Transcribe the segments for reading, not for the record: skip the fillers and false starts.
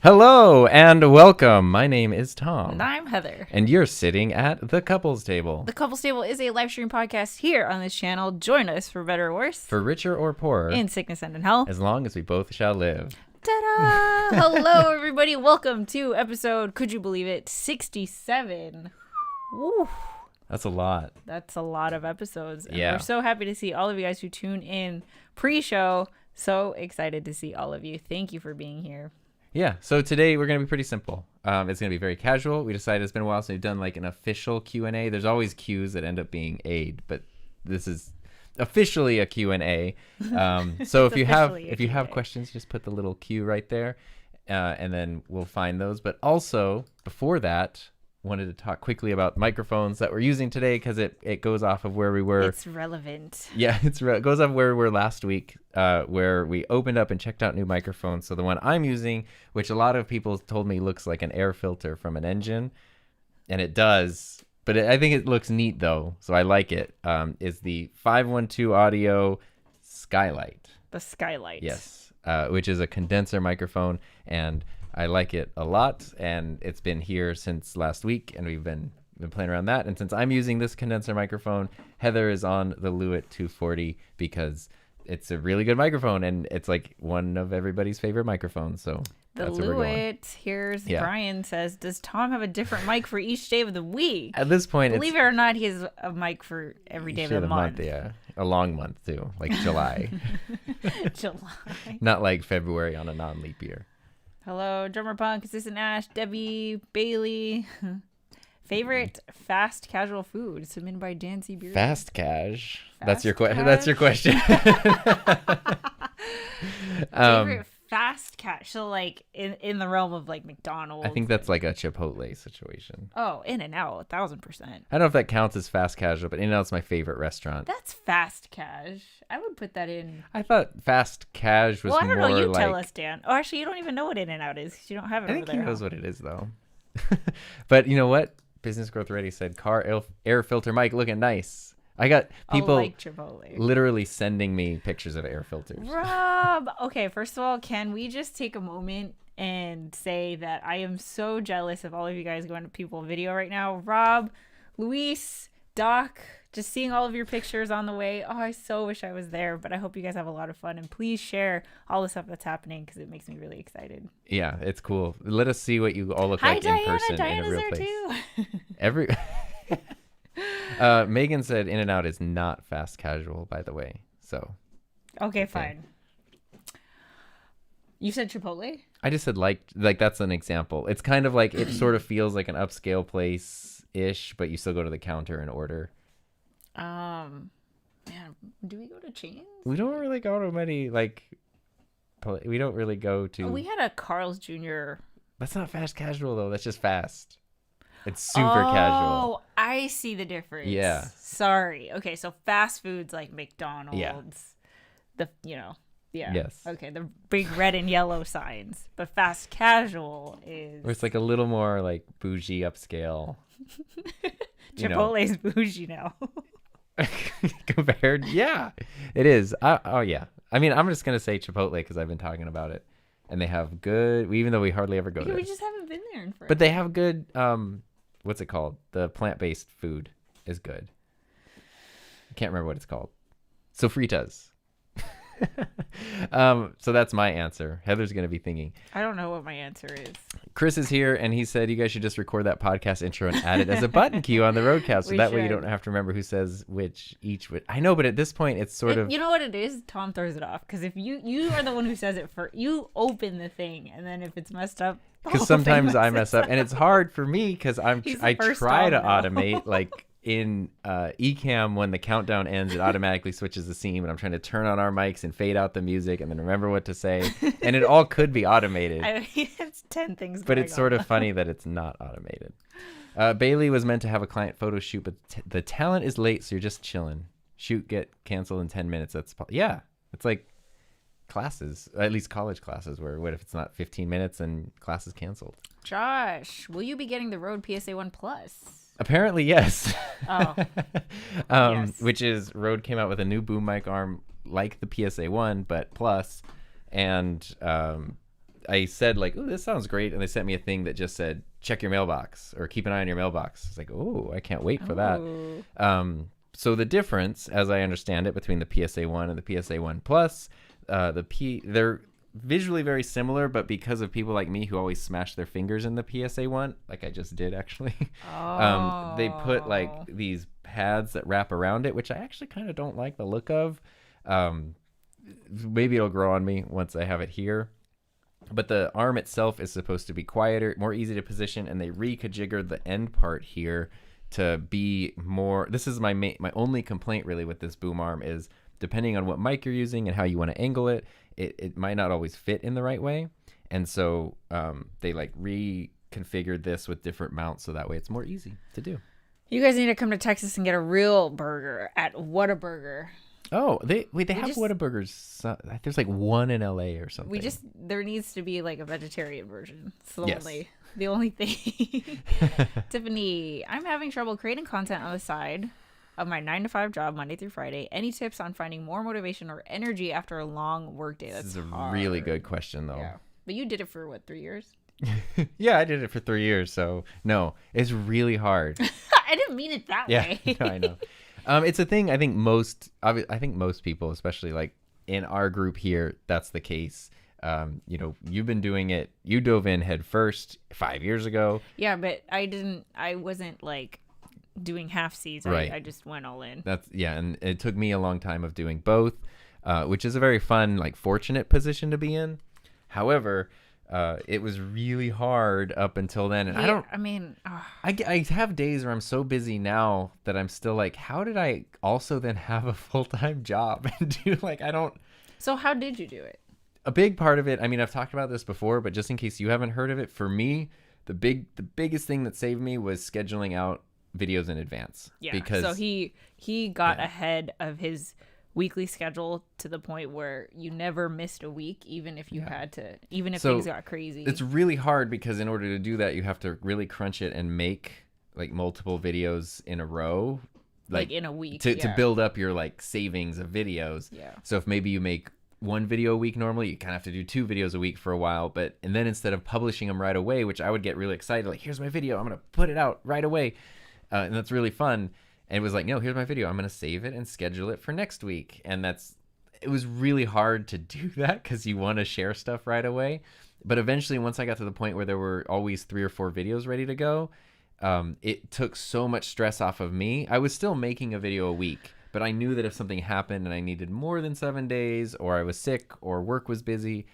Hello and welcome. My name is Tom. And I'm Heather. And you're sitting at the Couples Table. The Couples Table is a live stream podcast here on this channel. Join us for better or worse. For richer or poorer. In sickness and in health. As long as we both shall live. Ta-da! Hello, everybody. Welcome to episode, could you believe it, 67. Woo. That's a lot. That's a lot of episodes. And yeah. We're so happy to see all of you guys who tune in pre-show. So excited to see all of you. Thank you for being here. Yeah, so today we're going to be pretty simple. It's going to be very casual. We decided it's been a while since we've done like an official Q&A. There's always Qs that end up being A'd, but this is officially a Q&A. So if you have questions, just put the little Q right there, and then we'll find those. But also, before that, wanted to talk quickly about microphones that we're using today because it goes off of where we were. It's relevant. Yeah, it goes off where we were last week, where we opened up and checked out new microphones. So the one I'm using, which a lot of people told me looks like an air filter from an engine, and it does, but I think it looks neat though, so I like it, is the 512 Audio Skylight. The Skylight. Yes, which is a condenser microphone, and I like it a lot, and it's been here since last week, and we've been playing around that. And since I'm using this condenser microphone, Heather is on the Lewitt 240 because it's a really good microphone, and it's like one of everybody's favorite microphones. So the that's where we're going. Lewitt. Here's Brian says, does Tom have a different mic for each day of the week? At this point, believe it or not, he has a mic for every day of the month. Yeah, a long month too, like July. July. Not like February on a non-leap year. Hello, Drummer Punk, Assistant Ash, Debbie, Bailey. Favorite fast casual food submitted by Dancy Beer. Fast cash. That's your question. That's your question. Favorite fast cash. So like in the realm of like McDonald's. I think that's like a Chipotle situation. Oh, In-N-Out, 1,000%. I don't know if that counts as fast casual, but In-N-Out's my favorite restaurant. That's fast cash. I would put that in. I thought fast cash was Well, I don't more know. You like... tell us, Dan. Oh, actually, you don't even know what In-N-Out is because you don't have it I over think there. he knows what it is, though. But you know what? Business Growth Ready said, car air filter mic looking nice. I got people like Chipotle. literally sending me pictures of air filters. Rob, okay, first of all, can we just take a moment and say that I am so jealous of all of you guys going to People Video right now. Rob, Luis, Doc, just seeing all of your pictures on the way. Oh, I so wish I was there, but I hope you guys have a lot of fun. And please share all the stuff that's happening because it makes me really excited. Yeah, it's cool. Let us see what you all look Hi, like Diana. in person Diana's in a real there place. too. Every Megan said In-N-Out is not fast casual, by the way. So Okay, fine. You said Chipotle? I just said like that's an example. It's kind of like it sort of feels like an upscale place ish, but you still go to the counter and order. Man, do we go to chains? We don't really go to many we don't really go to. We had a Carl's Jr. That's not fast casual though. That's just fast. It's super casual. Oh, I see the difference. Yeah. Sorry. Okay, so fast foods like McDonald's. Yeah. Yeah. Yes. Okay, the big red and yellow signs. But fast casual is... Where it's like a little more like bougie upscale. Chipotle's bougie now. Compared, yeah, it is. Oh yeah. I mean, I'm just gonna say Chipotle because I've been talking about it, and they have good. Even though we hardly ever go there, We just haven't been there in forever. but they have good. What's it called? The plant-based food is good. I can't remember what it's called. Sofritas. So that's my answer. Heather's gonna be thinking. I don't know what my answer is. Chris is here, and he said you guys should just record that podcast intro and add it as a button cue on the Roadcast, so that way you don't have to remember who says which each. I know, but at this point, it's sort of. You know what it is? Tom throws it off because if you are the one who says it first, you open the thing, and then if it's messed up, Because sometimes I mess up, and it's hard for me because I try to automate like. In Ecamm, when the countdown ends, it automatically switches the scene, and I'm trying to turn on our mics and fade out the music and then remember what to say. And it all could be automated. I mean, it's 10 things But going it's sort on. of funny that it's not automated. Bailey was meant to have a client photo shoot, but the talent is late, so you're just chilling. Shoot, get canceled in 10 minutes. Yeah. It's like classes, at least college classes, where what if it's not 15 minutes and class is canceled? Josh, will you be getting the Rode PSA 1 Plus? Apparently, yes. Oh. Yes. Which is Rode came out with a new boom mic arm like the PSA 1, but plus. And I said, like, oh, this sounds great. And they sent me a thing that just said, check your mailbox or keep an eye on your mailbox. It's like, oh, I can't wait for that. So the difference, as I understand it, between the PSA 1 and the PSA 1 Plus, they're visually very similar, but because of people like me who always smash their fingers in the PSA 1, like I just did actually, they put like these pads that wrap around it, which I actually kind of don't like the look of. Maybe it'll grow on me once I have it here. But the arm itself is supposed to be quieter, more easy to position, and they reconfigured the end part here to be more. This is my only complaint really with this boom arm is depending on what mic you're using and how you want to angle it, it might not always fit in the right way. And so they like reconfigured this with different mounts so that way it's more easy to do. You guys need to come to Texas and get a real burger at Whataburger. Oh, they have Whataburgers. There's like one in LA or something. There needs to be like a vegetarian version. It's Yes. the only thing. Tiffany, I'm having trouble creating content on the side of my 9-to-5 job Monday through Friday. Any tips on finding more motivation or energy after a long workday? That's This is a hard. really good question though. Yeah. But you did it for what, 3 years? Yeah, I did it for 3 years. So no, it's really hard. I didn't mean it that Yeah, way. I know. It's a thing. I think most people, especially like in our group here, that's the case. You've been doing it. You dove in head first 5 years ago. Yeah, but I wasn't like doing half seas. Right. I just went all in. And it took me a long time of doing both, which is a very fun, like fortunate position to be in. However, it was really hard up until then. And I have days where I'm so busy now that I'm still like, how did I also then have a full-time job and do like, So how did you do it? a big part of it, I mean, I've talked about this before, but just in case you haven't heard of it, for me, the biggest thing that saved me was scheduling out videos in advance. Yeah. Because So he got ahead of his weekly schedule to the point where you never missed a week, even if you had to, even if things got crazy. It's really hard because in order to do that, you have to really crunch it and make like multiple videos in a row. Like in a week. To build up your like savings of videos. Yeah. So if maybe you make one video a week normally, you kind of have to do 2 videos a week for a while. And then instead of publishing them right away, which I would get really excited, like, here's my video, I'm going to put it out right away. And that's really fun. And it was like, no, here's my video. I'm going to save it and schedule it for next week. And it was really hard to do that because you want to share stuff right away. But eventually, once I got to the point where there were always 3 or 4 videos ready to go, it took so much stress off of me. I was still making a video a week, but I knew that if something happened and I needed more than 7 days, or I was sick or work was busy,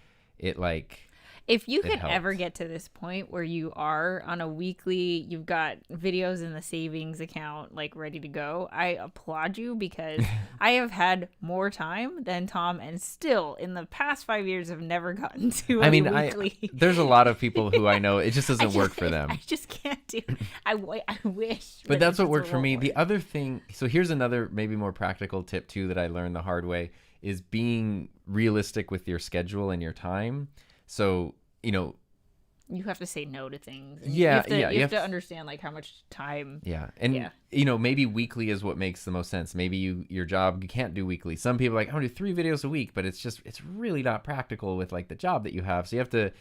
if you could ever get to this point where you are on a weekly, you've got videos in the savings account like ready to go, I applaud you, because I have had more time than Tom, and still in the past 5 years have never gotten to a weekly. There's a lot of people who I know it just doesn't work for them. I just can't do. I wish. But that's what worked for me. The other thing, so here's another maybe more practical tip too that I learned the hard way, is being realistic with your schedule and your time. So, you have to say no to things. You have to understand like how much time. Yeah. And, maybe weekly is what makes the most sense. Maybe your job, you can't do weekly. Some people are like, I want to do 3 videos a week, but it's really not practical with like the job that you have. So you have to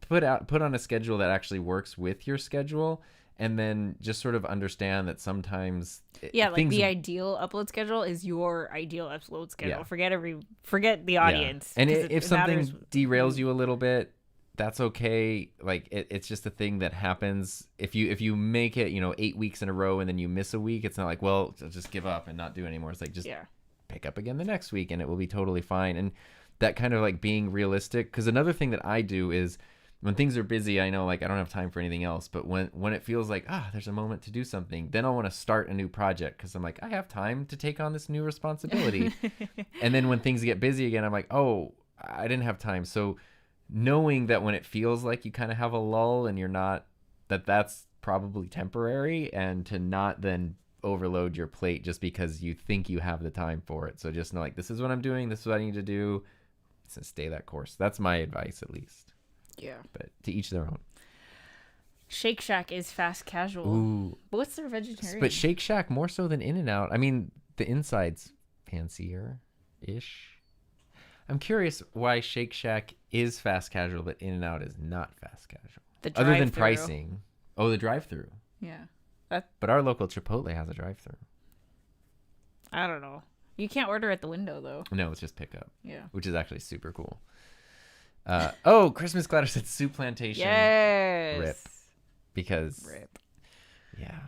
put on a schedule that actually works with your schedule. And then just sort of understand that sometimes the ideal upload schedule is your ideal upload schedule. Forget the audience. And if something derails you a little bit, that's okay. Like it's just a thing that happens. If you make it 8 weeks in a row and then you miss a week, it's not like, well, just give up and not do anymore. It's like just pick up again the next week and it will be totally fine. And that kind of like being realistic, because another thing that I do is, when things are busy, I know like I don't have time for anything else. But when it feels like, there's a moment to do something, then I want to start a new project, because I'm like, I have time to take on this new responsibility. And then when things get busy again, I'm like, oh, I didn't have time. So knowing that when it feels like you kind of have a lull and you're not, that's probably temporary, and to not then overload your plate just because you think you have the time for it. So just know like, this is what I'm doing. This is what I need to do. So stay that course. That's my advice, at least. Yeah. But to each their own. Shake Shack is fast casual. Ooh. But what's their vegetarian? But Shake Shack more so than In-N-Out. I mean, the inside's fancier-ish. I'm curious why Shake Shack is fast casual, but In-N-Out is not fast casual. Other than pricing. Oh, the drive-thru. Yeah. But our local Chipotle has a drive-thru. I don't know. You can't order at the window, though. No, it's just pickup. Yeah. Which is actually super cool. Christmas Clatter said Soup Plantation. Yes. Rip. Because. Rip. Yeah.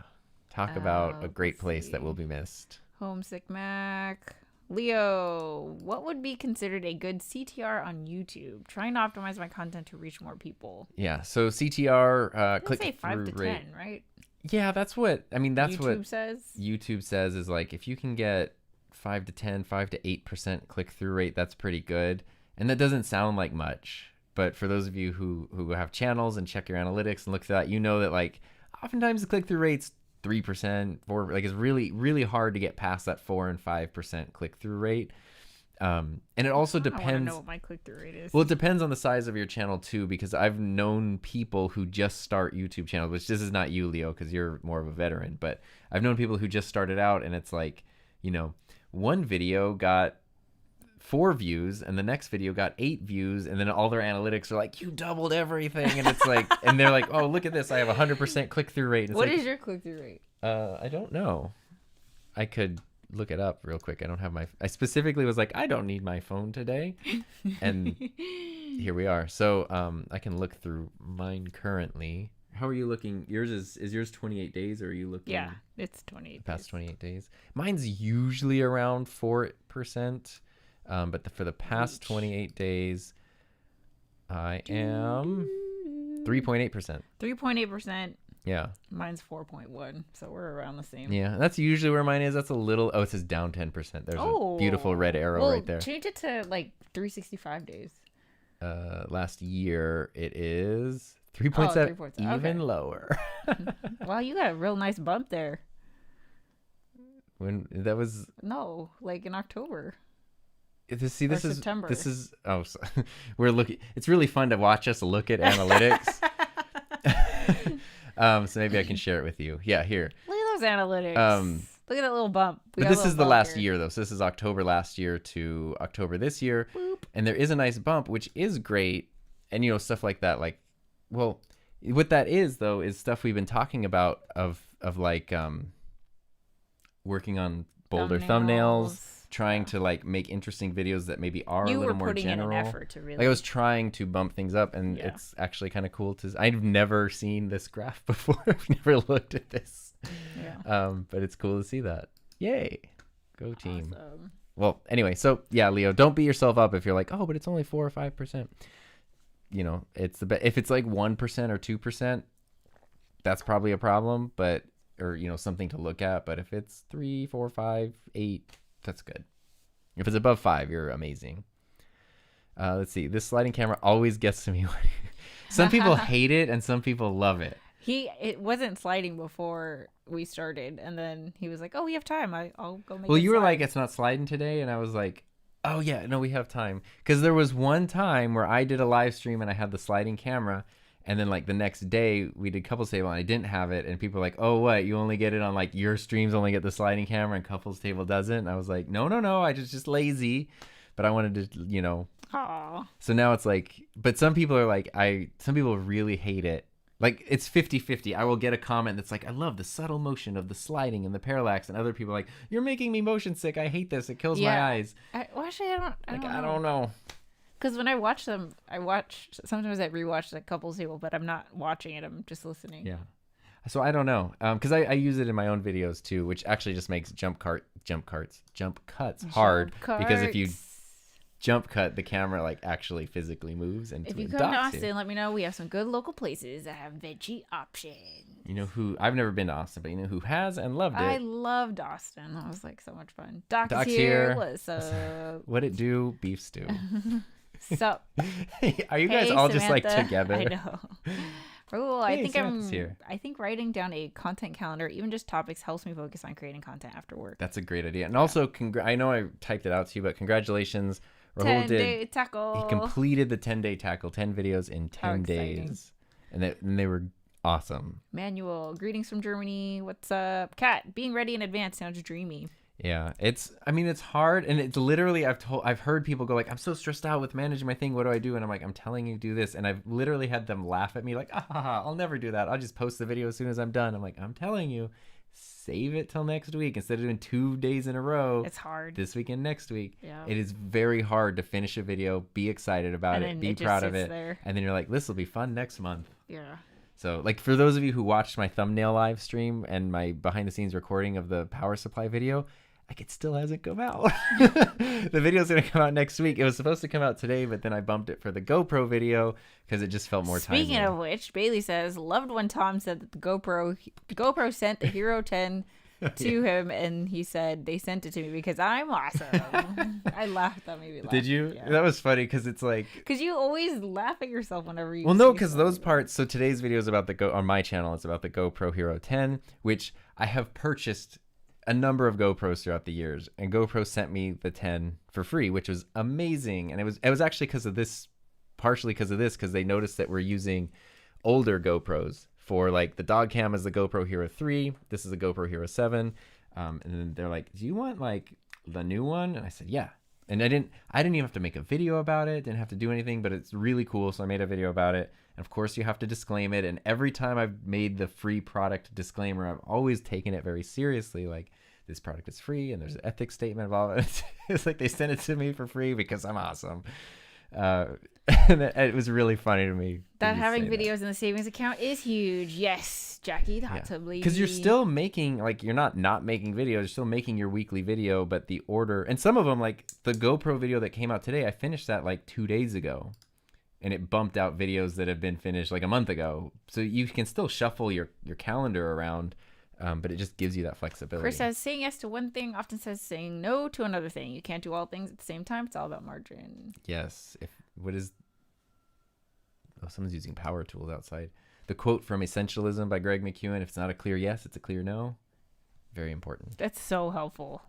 Talk about a great place that will be missed. Homesick Mac. Leo, what would be considered a good CTR on YouTube? Trying to optimize my content to reach more people. Yeah. So CTR, click say 5 to 10, right? Yeah, that's what YouTube says. YouTube says is like, if you can get 5 to 10, 5 to 8% click through rate, that's pretty good. And that doesn't sound like much, but for those of you who have channels and check your analytics and look at that, you know that like oftentimes the click through rate's 3%, 4%, like it's really, really hard to get past that 4 and 5% click through rate. And it also depends. I want to know what my click through rate is. Well, it depends on the size of your channel too, because I've known people who just start YouTube channels, which this is not you, Leo, because you're more of a veteran, but I've known people who just started out, and it's like, one video got 4 views and the next video got 8 views, and then all their analytics are like, you doubled everything, and it's like, and they're like, oh, look at this, I have 100% click-through rate. What is your click-through rate? I don't know. I could look it up real quick. I specifically was like, I don't need my phone today, and here we are. So I can look through mine currently. How are you looking? Yours is yours 28 days, or are you looking? Yeah, it's 28 past 28 days. Mine's usually around 4%. But for the past 28 days, I am 3.8%. 3.8%. Yeah. Mine's 4.1, so we're around the same. Yeah, that's usually where mine is. That's a little. Oh, it says down 10%. There's a beautiful red arrow right there. Change it to like 365 days. last year, it is 3.7, 3.7. even Okay. lower. Wow, you got a real nice bump there. When that was No, like in October this or is September. we're looking. It's really fun to watch us look at analytics. So maybe I can share it with you. Yeah, here. Look at those analytics. Look at that little bump. We But got a this little is the bump last here. year, though. So this is October last year to October this year. Boop. And there is a nice bump, which is great. And, stuff like that. Like, well, what that is, though, is stuff we've been talking about of like working on bolder thumbnails, trying to, like, make interesting videos that maybe are a little more general. You were putting in an effort to really. Like, I was trying to bump things up, and it's actually kind of cool to. I've never seen this graph before. I've never looked at this. Yeah. But it's cool to see that. Yay. Go team. Awesome. Well, anyway, so yeah, Leo, don't beat yourself up if you're like, oh, but it's only 4 or 5%. It's if it's like 1% or 2%, that's probably a problem, or something to look at. But if it's 3, 4, 5, 8, that's good. If it's above 5, you're amazing. Let's see. This sliding camera always gets to me. Some people hate it and some people love it. It wasn't sliding before we started, and then he was like, "Oh, we have time. I'll go make." Well, it you were slide." like, "It's not sliding today," and I was like, "Oh yeah, no, we have time." Because there was one time where I did a live stream and I had the sliding camera, and then like the next day we did couples table and I didn't have it, and people were like, "Oh, what? You only get it on like your streams only get the sliding camera and couples table doesn't?" And I was like, "No, I just lazy." But I wanted to, Aww. So now it's like, but some people are like, some people really hate it. Like, it's 50-50. I will get a comment that's like, I love the subtle motion of the sliding and the parallax. And other people are like, you're making me motion sick. I hate this. It kills my eyes. Actually, I don't know. Because when I watch them, sometimes I rewatch the couples table, but I'm not watching it. I'm just listening. Yeah. So I don't know. Because I use it in my own videos too, which actually just makes jump cuts hard. Because if you jump cut, the camera like actually physically moves. And if you come to Austin, let me know. We have some good local places that have veggie options. You know who? I've never been to Austin, but you know who has and loved it? I loved Austin. That was like so much fun. Doc's here. What's up? What it do? Beef stew. So, are you guys all just like together? I know. Oh, I think writing down a content calendar, even just topics, helps me focus on creating content after work. That's a great idea. And also, I know I typed it out to you, but congratulations. 10-day tackle. He completed the 10-day tackle, 10 videos in 10 days. And they were awesome. Manuel, greetings from Germany. What's up? Kat, being ready in advance sounds dreamy. Yeah, it's hard, and it's literally I've heard people go like, I'm so stressed out with managing my thing. What do I do? And I'm like, I'm telling you, do this. And I've literally had them laugh at me like, I'll never do that. I'll just post the video as soon as I'm done. I'm like, I'm telling you, save it till next week instead of doing 2 days in a row. It's hard. This week and next week. Yeah. It is very hard to finish a video, be excited about it, be proud of it, there. and then you're like, this will be fun next month. Yeah. So, like, for those of you who watched my thumbnail live stream and my behind-the-scenes recording of the power supply video, like, it still hasn't come out. The video's going to come out next week. It was supposed to come out today, but then I bumped it for the GoPro video because it just felt more timely. Speaking of which, Bailey says, loved when Tom said that the GoPro sent the Hero 10 to him, and he said they sent it to me because I'm awesome. I laughed. That made me laugh. Did you? Yeah. That was funny because it's like... Because you always laugh at yourself whenever you... Well, no, because those parts... So today's video is about on my channel, it's about the GoPro Hero 10, which I have purchased a number of GoPros throughout the years, and GoPro sent me the 10 for free, which was amazing. And it was actually partially because of this, because they noticed that we're using older GoPros for, like, the dog cam is the GoPro Hero 3. This is a GoPro Hero 7. And then they're like, do you want, like, the new one? And I said, yeah. And I didn't even have to make a video about it. Didn't have to do anything, but it's really cool. So I made a video about it. And of course you have to disclaim it. And every time I've made the free product disclaimer, I've always taken it very seriously. Like, this product is free and there's an ethics statement about it. It's like they sent it to me for free because I'm awesome. And it was really funny to me. That having videos in the savings account is huge. Yes, Jackie, that's a bleed. Because you're still making, like, you're not making videos. You're still making your weekly video, but the order, and some of them, like the GoPro video that came out today, I finished that like 2 days ago. And it bumped out videos that have been finished like a month ago. So you can still shuffle your calendar around, but it just gives you that flexibility. Chris says, saying yes to one thing often says saying no to another thing. You can't do all things at the same time. It's all about margin. Yes. What is Oh, someone's using power tools outside. The quote from Essentialism by Greg McEwen: "If it's not a clear yes, it's a clear no." Very important. That's so helpful.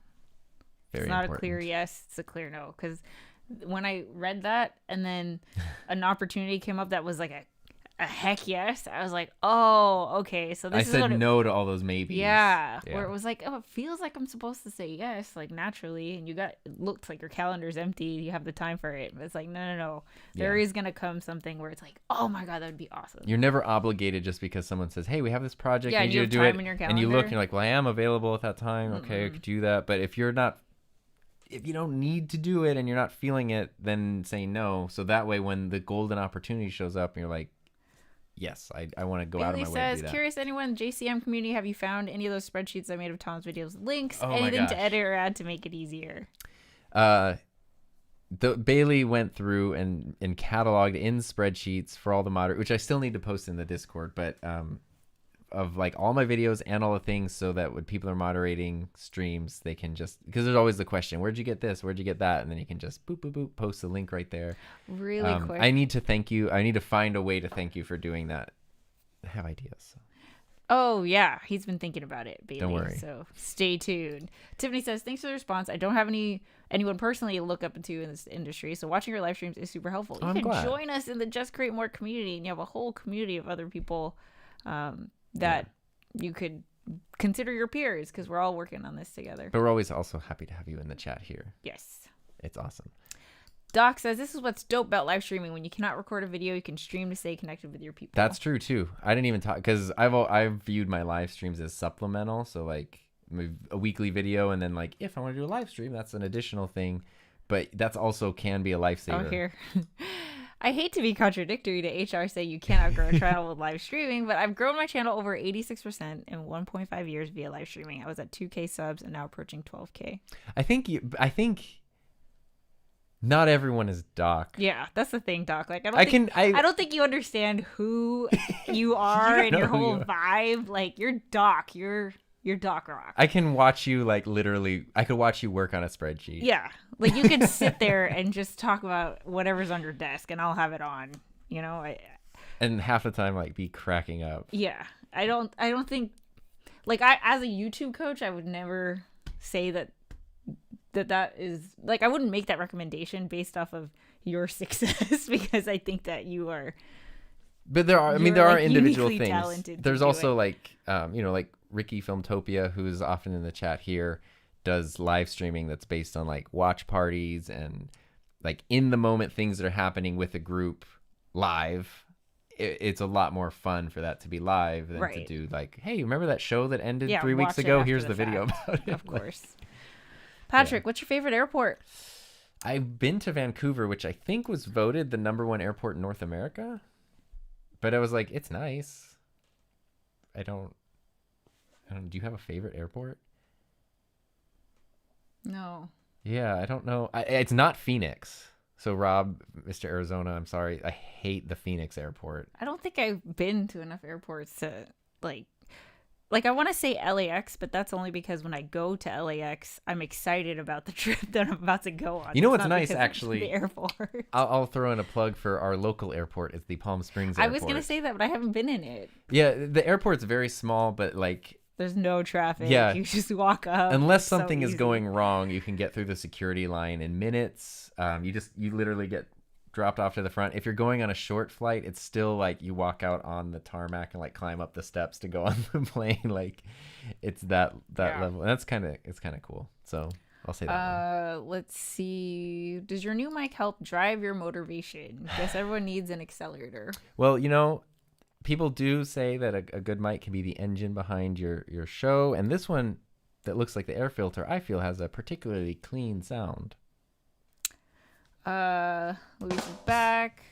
Very it's not important. a clear yes, it's a clear no. Because when I read that and then an opportunity came up that was like a heck yes, I was like, oh, okay. So this I is said what no to all those maybes. Yeah, where it was like, oh, it feels like I'm supposed to say yes, like naturally, and it looks like your calendar's empty, you have the time for it. But it's like, no. There is gonna come something where it's like, oh my god, that would be awesome. You're never obligated just because someone says, "Hey, we have this project, Yeah, I need you to do time it," in your and you look, and calendar. you're like, "Well, I am available at that time. Okay, I could do that." But if you don't need to do it and you're not feeling it, then say no. So that way, when the golden opportunity shows up, and you're like, yes, I want to go out of my way to do that. Curious, anyone in the JCM community, have you found any of those spreadsheets I made of Tom's videos? Links, Oh my anything gosh. to edit or add to make it easier? Bailey went through and cataloged in spreadsheets for all the which I still need to post in the Discord, but of like all my videos and all the things, so that when people are moderating streams, they can just, because there's always the question, where'd you get this, where'd you get that, and then you can just boop boop boop, post the link right there. Really quick. I need to thank you. I need to find a way to thank you for doing that. I have ideas. Oh, yeah. He's been thinking about it, Bailey. Don't worry. So stay tuned. Tiffany says, thanks for the response. I don't have anyone personally to look up to in this industry, so watching your live streams is super helpful. Oh, you I'm can glad. join us in the Just Create More community, and you have a whole community of other people that you could consider your peers, because we're all working on this together. But we're always also happy to have you in the chat here. Yes. It's awesome. Doc says, this is what's dope about live streaming. When you cannot record a video, you can stream to stay connected with your people. That's true too. I didn't even talk, because I've viewed my live streams as supplemental. So like a weekly video, and then like if I want to do a live stream, that's an additional thing. But that's also can be a lifesaver. Oh, here. I hate to be contradictory to HR say you cannot grow a channel with live streaming, but I've grown my channel over 86% in 1.5 years via live streaming. I was at 2K subs and now approaching 12K. I think not everyone is Doc. Yeah, that's the thing, Doc. Like I don't think you understand who you are and your whole vibe. Like you're Doc. You're Doc Rock. I can watch you like literally. I could watch you work on a spreadsheet. Yeah, like you could sit there and just talk about whatever's on your desk, and I'll have it on. You know, and half the time like be cracking up. Yeah, I don't think, like, I as a YouTube coach, I would never say that is like, I wouldn't make that recommendation based off of your success because I think that you are. But there are like individual uniquely things. talented to There's do also it. like like Ricky Filmtopia, who's often in the chat here, does live streaming that's based on like watch parties and like in the moment things that are happening with a group live. It's a lot more fun for that to be live than to do like, hey, remember that show that ended 3 weeks watch it ago? after Here's the video fact. about it. Of course. Patrick, what's your favorite airport? I've been to Vancouver, which I think was voted the #1 airport in North America. But I was like, it's nice. I don't. Do you have a favorite airport? No. Yeah, I don't know. It's not Phoenix. So Rob, Mr. Arizona, I'm sorry. I hate the Phoenix airport. I don't think I've been to enough airports to like I want to say LAX, but that's only because when I go to LAX, I'm excited about the trip that I'm about to go on. You know It's what's not nice, because of actually? The airport. I'll throw in a plug for our local airport. It's the Palm Springs I airport. was going to say that, but I haven't been in it. Yeah, the airport's very small, but like... There's no traffic. Yeah. You just walk up. Unless It's so something is easy. going wrong, you can get through the security line in minutes. You literally get dropped off to the front. If you're going on a short flight, it's still like you walk out on the tarmac and like climb up the steps to go on the plane. Like it's that level. And it's kind of cool. So I'll say that. Let's see. Does your new mic help drive your motivation? Guess everyone needs an accelerator. Well, people do say that a good mic can be the engine behind your show, and this one that looks like the air filter, I feel, has a particularly clean sound. Luis is back.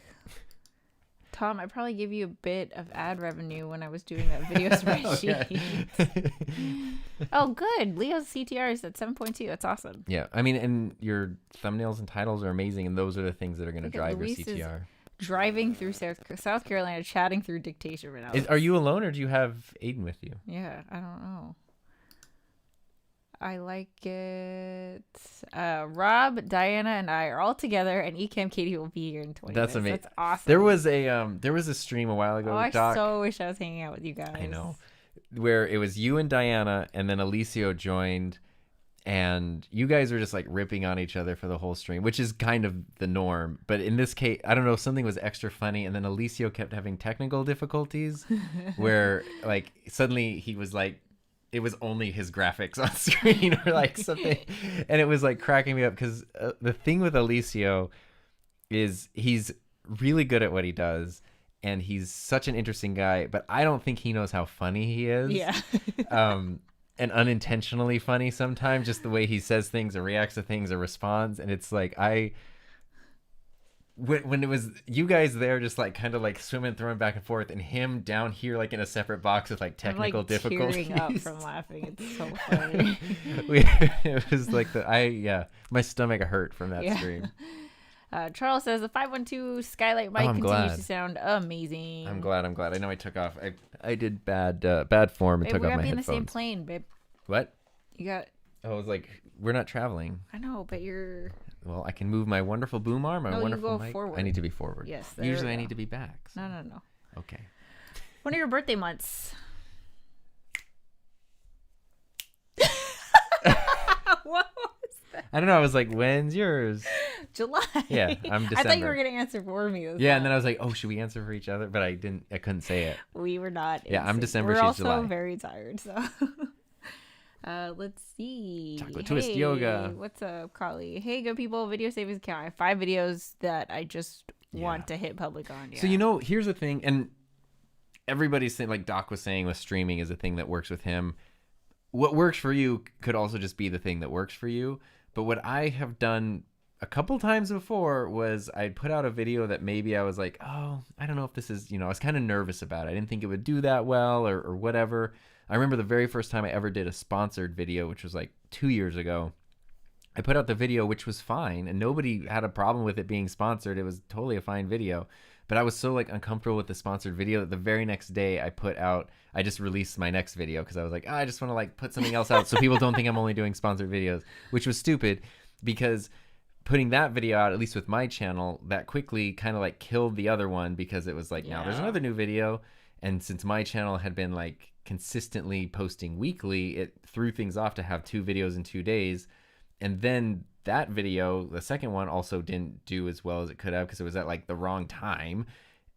Tom, I probably gave you a bit of ad revenue when I was doing that video spreadsheet. Oh, good. Leo's CTR is at 7.2. That's awesome. Yeah, I mean, and your thumbnails and titles are amazing, and those are the things that are going to Look at drive your Luis is CTR. Driving through South Carolina, chatting through dictation right now. Are you alone, or do you have Aiden with you? Yeah, I don't know. I like it. Rob, Diana, and I are all together, and Ecam Katie will be here in 20 That's minutes. amazing. That's awesome. There was a stream a while ago, Oh, I Doc. so wish I was hanging out with you guys. I know. Where it was you and Diana, and then Alicio joined, and you guys were just like ripping on each other for the whole stream, which is kind of the norm. But in this case, I don't know, something was extra funny, and then Alicio kept having technical difficulties where like suddenly he was like, it was only his graphics on screen or like something, and it was like cracking me up because the thing with Alicio is he's really good at what he does, and he's such an interesting guy, but I don't think he knows how funny he is. Yeah. And unintentionally funny sometimes, just the way he says things or reacts to things or responds. And it's like, when it was you guys there just like kind of like swimming, throwing back and forth, and him down here like in a separate box with like technical difficulties. Tearing up from laughing. It's so funny. It was like my stomach hurt from that stream. Charles says the 512 Skylight mic continues to sound amazing. I'm glad. I know I took off. I did bad form and took off my headphones. We're gonna be in the same plane, babe. What? You got... I was like, we're not traveling. I know, but you're... Well, I can move my wonderful boom arm, my wonderful you go mic. Forward. I need to be forward. Yes. Usually I need to be back. So. No. Okay. When are your birthday months? What was that? I don't know. I was like, when's yours? July. Yeah, I'm December. I thought you were going to answer for me. Yeah, and then I was like, oh, should we answer for each other? But I couldn't say it. We were not. Yeah, I'm December, she's July. We're also very tired, so... let's see. Chocolate Twist Yoga. What's up, Carly? Hey, good people. Video savings count. I have 5 videos that I just want to hit public on. Yeah. So, here's the thing. And everybody's saying, like Doc was saying with streaming is a thing that works with him. What works for you could also just be the thing that works for you. But what I have done a couple times before was I'd put out a video that maybe I was like, oh, I don't know if this is, I was kind of nervous about it. I didn't think it would do that well or whatever. I remember the very first time I ever did a sponsored video, which was like 2 years ago. I put out the video, which was fine, and nobody had a problem with it being sponsored. It was totally a fine video. But I was so like uncomfortable with the sponsored video that the very next day I just released my next video because I was like, I just want to like put something else out so people don't think I'm only doing sponsored videos, which was stupid because putting that video out, at least with my channel, that quickly kind of like killed the other one because it was like, now there's another new video. And since my channel had been like consistently posting weekly, it threw things off to have 2 videos in 2 days. And then that video, the second one, also didn't do as well as it could have because it was at like the wrong time.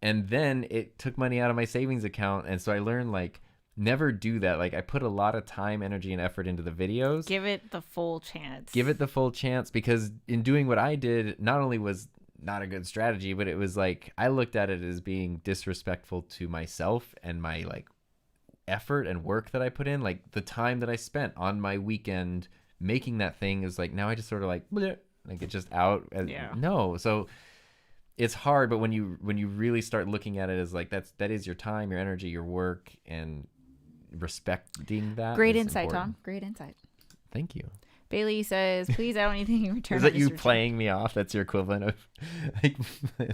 And then it took money out of my savings account. And so I learned like never do that. Like I put a lot of time, energy, and effort into the videos. Give it the full chance. Because in doing what I did, not only was not a good strategy, but it was like I looked at it as being disrespectful to myself and my like effort and work that I put in, like the time that I spent on my weekend making that thing is like now I just sort of like it's just out. No, so it's hard, but when you really start looking at it as like that is your time, your energy, your work, and respecting that. Great insight, important. Tom. Great insight. Thank you. Bailey says, please, I don't need anything in return. Is that you playing me off? That's your equivalent of like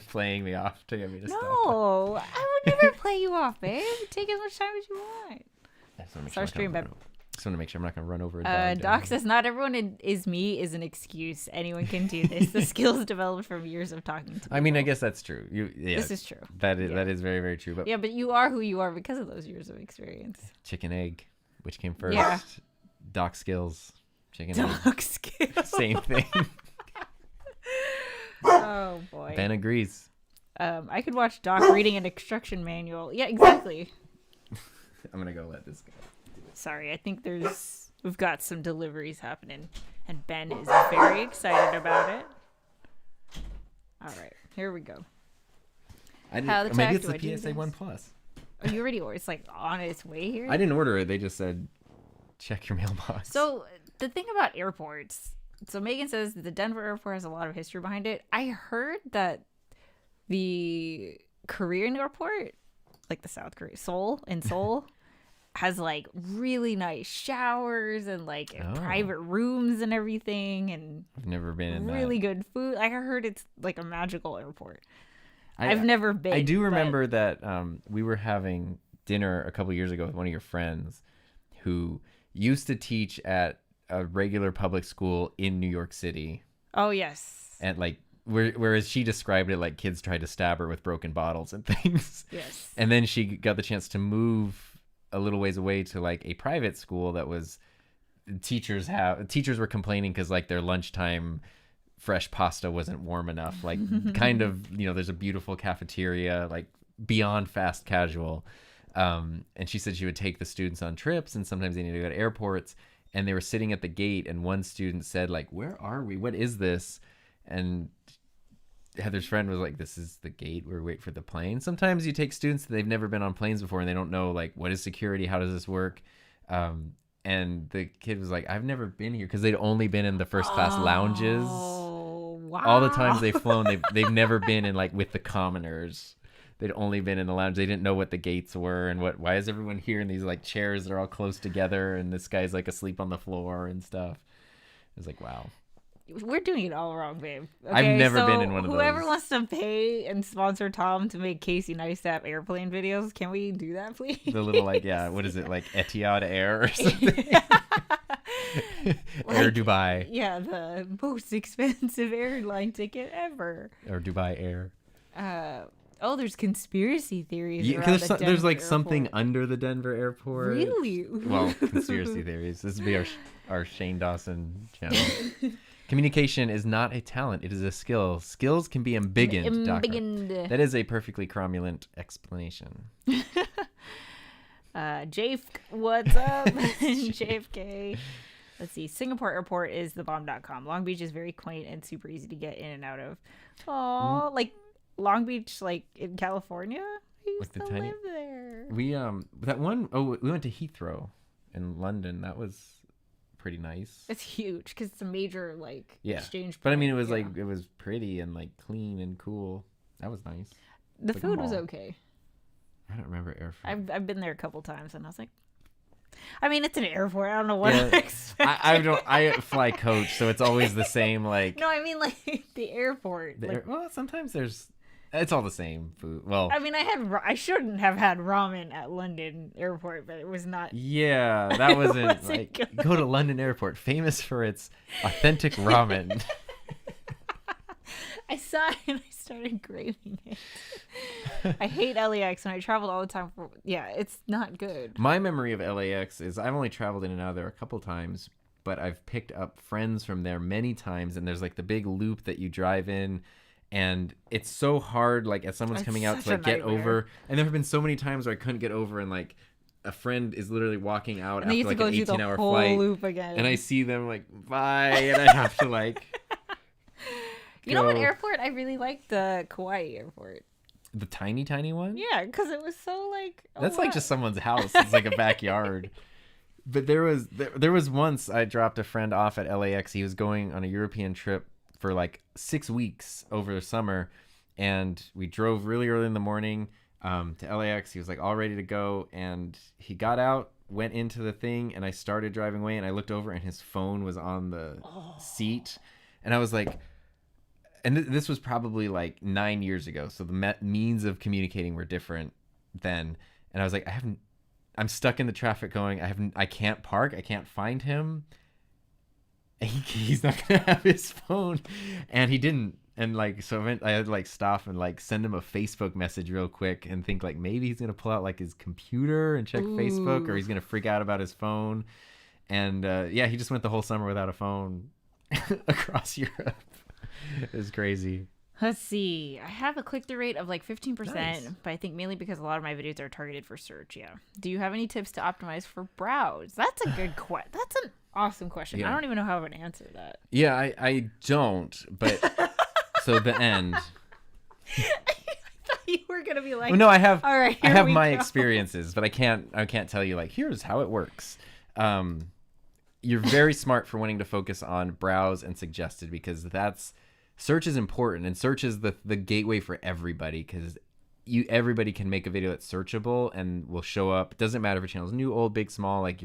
playing me off to get me to stop. No, I would never play you off, babe. Take as much time as you want. Start stream, babe. Just want to make sure I'm not going to run over a dog. Doc says, not everyone is me is an excuse. Anyone can do this. The skills developed from years of talking to people. I mean, I guess that's true. This is true. That is very, very true. But yeah, but you are who you are because of those years of experience. Chicken egg, which came first? Yeah. Doc skills. Chicken Doc skills. Same thing. Oh, boy. Ben agrees. I could watch Doc reading an instruction manual. Yeah, exactly. I'm going to go let this go. Sorry, I think we've got some deliveries happening, and Ben is very excited about it. All right, here we go. Maybe it's the PSA 1 Plus. Oh, you already ordered? It's like on its way here? I didn't order it. They just said, check your mailbox. So the thing about airports, so Megan says that the Denver airport has a lot of history behind it. I heard that the Korean airport, like the South Korea, Seoul, has like really nice showers and like private rooms and everything, and I've never been in really good food. Like I heard it's like a magical airport. I've never been. I do remember that we were having dinner a couple years ago with one of your friends who used to teach at a regular public school in New York City. Oh, yes. And like, whereas she described it like kids tried to stab her with broken bottles and things. Yes. And then she got the chance to move a little ways away to like a private school that was teachers were complaining because like their lunchtime fresh pasta wasn't warm enough. Like kind of, there's a beautiful cafeteria, like beyond fast casual. And she said she would take the students on trips and sometimes they needed to go to airports. And they were sitting at the gate and one student said like, "Where are we? What is this?" And Heather's friend was like, "This is the gate. We're waiting for the plane." Sometimes you take students that they've never been on planes before and they don't know like, what is security? How does this work? And the kid was like, "I've never been here," because they'd only been in the first class lounges. Oh, wow. All the times they've flown, they've never been in like with the commoners. They'd only been in the lounge. They didn't know what the gates were and why is everyone here in these like chairs that are all close together and this guy's like asleep on the floor and stuff. It was like, wow. We're doing it all wrong, babe. Okay, I've never been in one of whoever those. wants to pay and sponsor Tom to make Casey Neistat airplane videos, can we do that, please? The little like, yeah, what is it, like Etihad Air or something? Air Dubai. Yeah, the most expensive airline ticket ever. Or Dubai Air. There's conspiracy theories. Yeah, around because there's like something airport. under the Denver airport. Really? Well, conspiracy theories. This would be our Shane Dawson channel. Communication is not a talent; it is a skill. Skills can be embiggened. Doctor. That is a perfectly cromulent explanation. Jake, what's up? JFK. Let's see. Singapore Airport is thebomb.com. Long Beach is very quaint and super easy to get in and out of. Oh, like Long Beach, like in California. I used to live there. We we went to Heathrow in London. That was pretty nice. It's huge because it's a major like exchange point. But I mean, it was like it was pretty and like clean and cool. That was nice. The food was okay. I don't remember airport. I've been there a couple times and I was like, I mean, it's an airport. I don't know what to expect. I fly coach, so it's always the same. Like no, I mean like the airport. Well, sometimes it's all the same food. Well, I mean, I shouldn't have had ramen at London Airport, but it was not. Yeah, that wasn't like good. Go to London Airport, famous for its authentic ramen. I saw it and I started craving it. I hate LAX and I traveled all the time it's not good. My memory of LAX is I've only traveled in and out of there a couple times, but I've picked up friends from there many times, and there's like the big loop that you drive in. And it's so hard, like, as someone's coming out to like get over. And there have been so many times where I couldn't get over, and like a friend is literally walking out after like an 18-hour flight, loop again. and I see them like bye, and I have to like. You know what airport I really like? The Kauai airport. The tiny one? Yeah, because it was so like. That's like just someone's house. It's like a backyard. But there was once I dropped a friend off at LAX. He was going on a European trip for like 6 weeks over the summer, and we drove really early in the morning to LAX. He was like all ready to go, and he got out, went into the thing, and I started driving away, and I looked over and his phone was on the seat, and I was like, and this was probably like 9 years ago, so the means of communicating were different then, and I was like, I'm stuck in the traffic going, I can't park, I can't find him. He's not gonna have his phone, and he didn't. And like, so I had to like stop and like send him a Facebook message real quick and think like maybe he's gonna pull out like his computer and check Facebook, or he's gonna freak out about his phone. And he just went the whole summer without a phone across Europe. It was crazy. Let's see. I have a click-through rate of like 15%, Nice. But I think mainly because a lot of my videos are targeted for search. Yeah. Do you have any tips to optimize for browse? That's a good question. That's an awesome question. Yeah. I don't even know how I would answer that. Yeah, I don't. But so the end. I thought you were gonna be like, Well, no, I have. all right, I here have we my go. experiences, but I can't tell you like here's how it works. You're very smart for wanting to focus on browse and suggested, because search is important, and search is the gateway for everybody, because everybody can make a video that's searchable and will show up. It doesn't matter if your channel's new, old, big, small. Like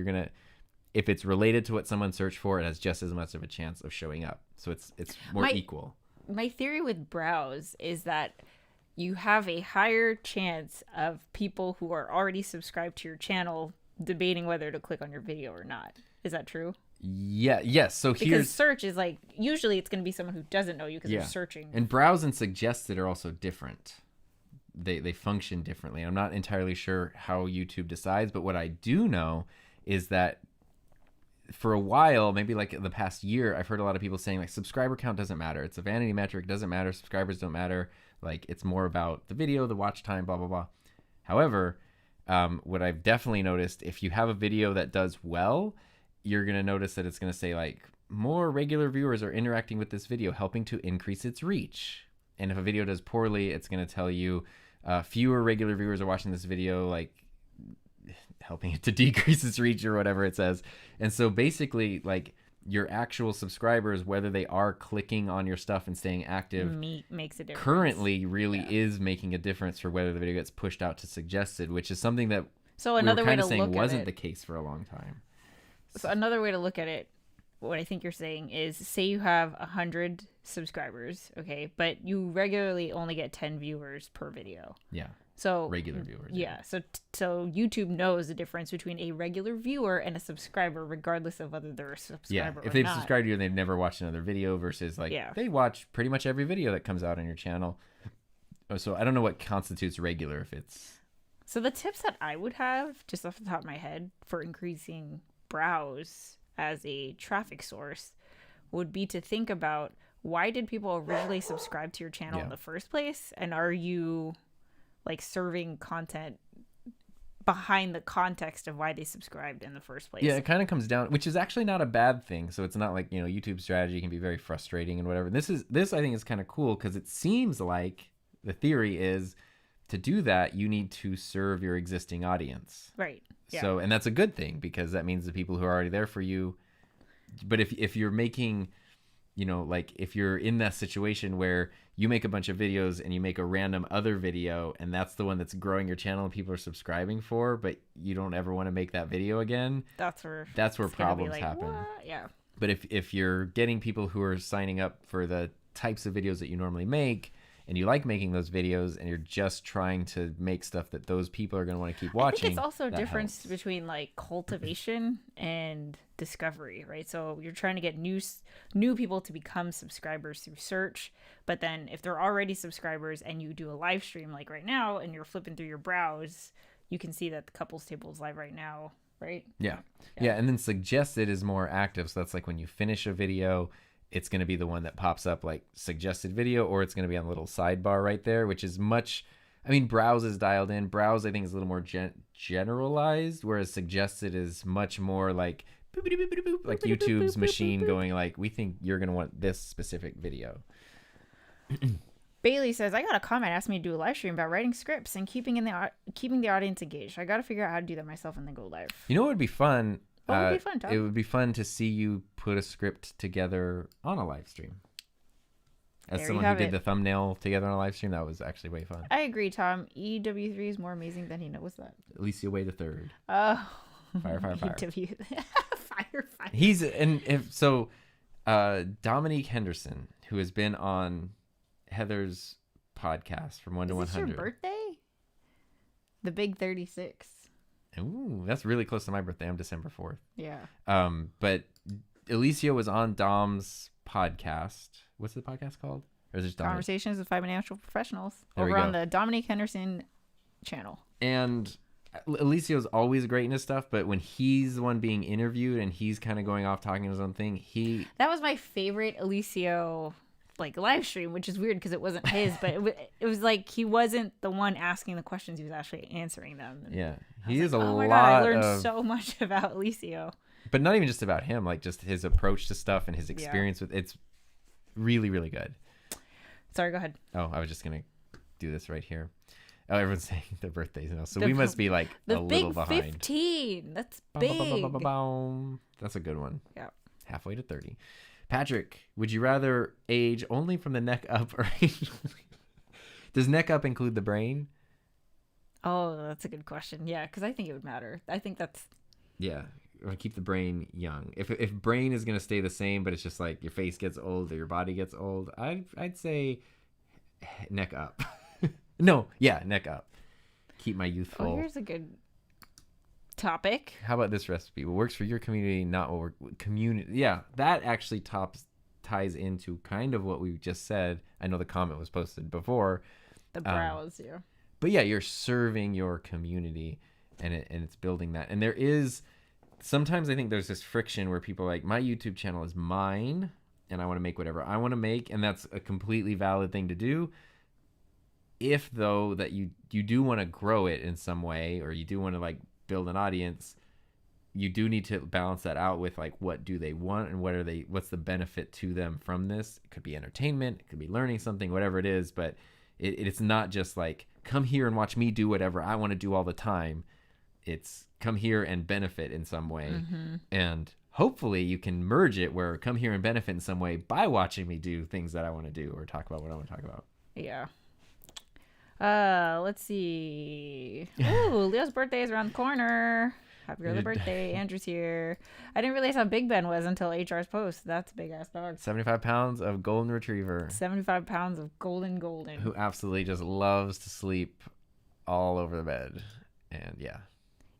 if it's related to what someone searched for, it has just as much of a chance of showing up. So it's more equal. My theory with browse is that you have a higher chance of people who are already subscribed to your channel debating whether to click on your video or not. Is that true? Yeah. Yes. So Because here's search is like, usually it's going to be someone who doesn't know you because Yeah. they're searching. and browse and suggested are also different. They function differently. I'm not entirely sure how YouTube decides, but what I do know is that for a while, maybe like the past year, I've heard a lot of people saying like subscriber count doesn't matter. It's a vanity metric, doesn't matter. Subscribers don't matter. Like it's more about the video, the watch time, blah, blah, blah. However, what I've definitely noticed, if you have a video that does well, you're going to notice that it's going to say like more regular viewers are interacting with this video, helping to increase its reach. And if a video does poorly, it's going to tell you fewer regular viewers are watching this video, like helping it to decrease its reach or whatever it says. And so basically, like your actual subscribers, whether they are clicking on your stuff and staying active, makes a difference. currently really is making a difference for whether the video gets pushed out to suggested, which is something that So another we were way kind to of saying look wasn't at the it. case for a long time. So another way to look at it, what I think you're saying is, say you have 100 subscribers, okay, but you regularly only get 10 viewers per video. Yeah. So Regular viewers. yeah, so YouTube knows the difference between a regular viewer and a subscriber, regardless of whether they're a subscriber Yeah, if or they've not. subscribed to you and they've never watched another video versus like Yeah. they watch pretty much every video that comes out on your channel. So I don't know what constitutes regular if it's So the tips that I would have, just off the top of my head, for increasing browse as a traffic source would be to think about, why did people originally subscribe to your channel in the first place? And are you like serving content behind the context of why they subscribed in the first place? Yeah, it kind of comes down, which is actually not a bad thing. So it's not like, YouTube strategy can be very frustrating and whatever. This I think is kind of cool because it seems like the theory is to do that, you need to serve your existing audience. Right. Yeah. So, and that's a good thing because that means the people who are already there for you. But if you're making, like if you're in that situation where you make a bunch of videos and you make a random other video and that's the one that's growing your channel and people are subscribing for, but you don't ever want to make that video again, that's where it's gonna problems happen. What? Yeah. But if you're getting people who are signing up for the types of videos that you normally make, and you like making those videos and you're just trying to make stuff that those people are going to want to keep watching. I think it's also a difference helps. between like cultivation and discovery, right? So you're trying to get new people to become subscribers through search, but then if they're already subscribers and you do a live stream like right now and you're flipping through your browse, you can see that the couples table is live right now, right? Yeah. And then suggested is more active. So that's like when you finish a video, it's going to be the one that pops up like suggested video, or it's going to be on the little sidebar right there, which is much, browse is dialed in. Browse, I think, is a little more generalized, whereas suggested is much more like boop, boop, boop, boop, boop, like YouTube's machine going like, we think you're going to want this specific video. Bailey says, I got a comment asking me to do a live stream about writing scripts and keeping the audience engaged. I got to figure out how to do that myself and then go live. You know what would be fun? What would be fun, Tom? It would be fun to see you put a script together on a live stream. As There someone you who have did it. the thumbnail together on a live stream, that was actually way fun. I agree, Tom. EW3 is more amazing than he knows that. Alicia Way the third. Oh. Fire. EW. Fire. He's Dominique Henderson, who has been on Heather's podcast from 1 to Is this 100. your birthday? The big 36. Ooh, that's really close to my birthday. I'm December 4th. Yeah. But Alicia was on Dom's podcast. What's the podcast called? Or is it just Dominic? Conversations with Financial Professionals There we over on go. the Dominique Henderson channel. And Alicia's always great in his stuff, but when he's the one being interviewed and he's kind of going off talking his own thing, That was my favorite Alicio live stream, which is weird because it wasn't his, but it was like he wasn't the one asking the questions, he was actually answering them. And yeah, I he was is like, a oh my lot God, I learned of, so much about Alicio. but not even just about him, like just his approach to stuff and his experience with it's really, really good. Sorry, go ahead. Oh, I was just gonna do this right here. Oh, everyone's saying their birthdays now, so The- we must be like The a big little behind. 15. That's Bum, big. bum, bum, bum, bum, bum. That's a good one. Yeah. Halfway to 30. Patrick, would you rather age only from the neck up or does neck up include the brain? Oh, that's a good question. Yeah, because I think it would matter. I think that's... Yeah, or keep the brain young. If brain is gonna stay the same, but it's just like your face gets old or your body gets old, I'd say neck up. No, yeah, neck up. Keep my youthful. Oh, here's a good... topic. How about this recipe? What works for your community, not what works community. Yeah, that actually ties into kind of what we just said. I know the comment was posted before. The browse, yeah. But yeah, you're serving your community, and it's building that. And there is sometimes I think there's this friction where people are like, my YouTube channel is mine, and I want to make whatever I want to make, and that's a completely valid thing to do. If though that you do want to grow it in some way, or you do want to like build an audience, you do need to balance that out with like, what do they want and what's the benefit to them from this? It could be entertainment, it could be learning something, whatever it is, but it's not just like, come here and watch me do whatever I want to do all the time. It's come here and benefit in some way. Mm-hmm. And hopefully you can merge it where come here and benefit in some way by watching me do things that I want to do or talk about what I want to talk about. Yeah. Let's see. Ooh, Leo's birthday is around the corner. Happy early birthday. Andrew's here. I didn't realize how big Ben was until HR's post. That's a big ass dog. 75 pounds of golden retriever. 75 pounds of golden. Who absolutely just loves to sleep all over the bed. And yeah.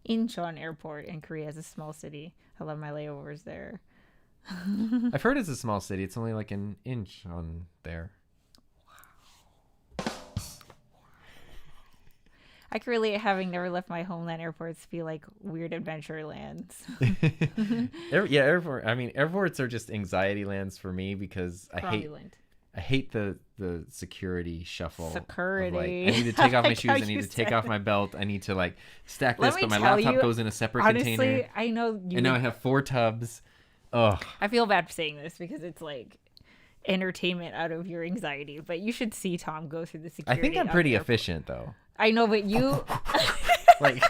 Incheon Airport in Korea is a small city. I love my layovers there. I've heard it's a small city. It's only like an inch on there. I can relate having never left my homeland airports to be like weird adventure lands. Airports are just anxiety lands for me because I hate the security shuffle. Security. Like, I need to take off my shoes. I need to take off my belt. I need to like stack this, but my laptop goes in a separate container. Honestly, I know you. And now I have 4 tubs. Ugh. I feel bad for saying this because it's like entertainment out of your anxiety, but you should see Tom go through the security. I think I'm pretty efficient though. I know, but you like.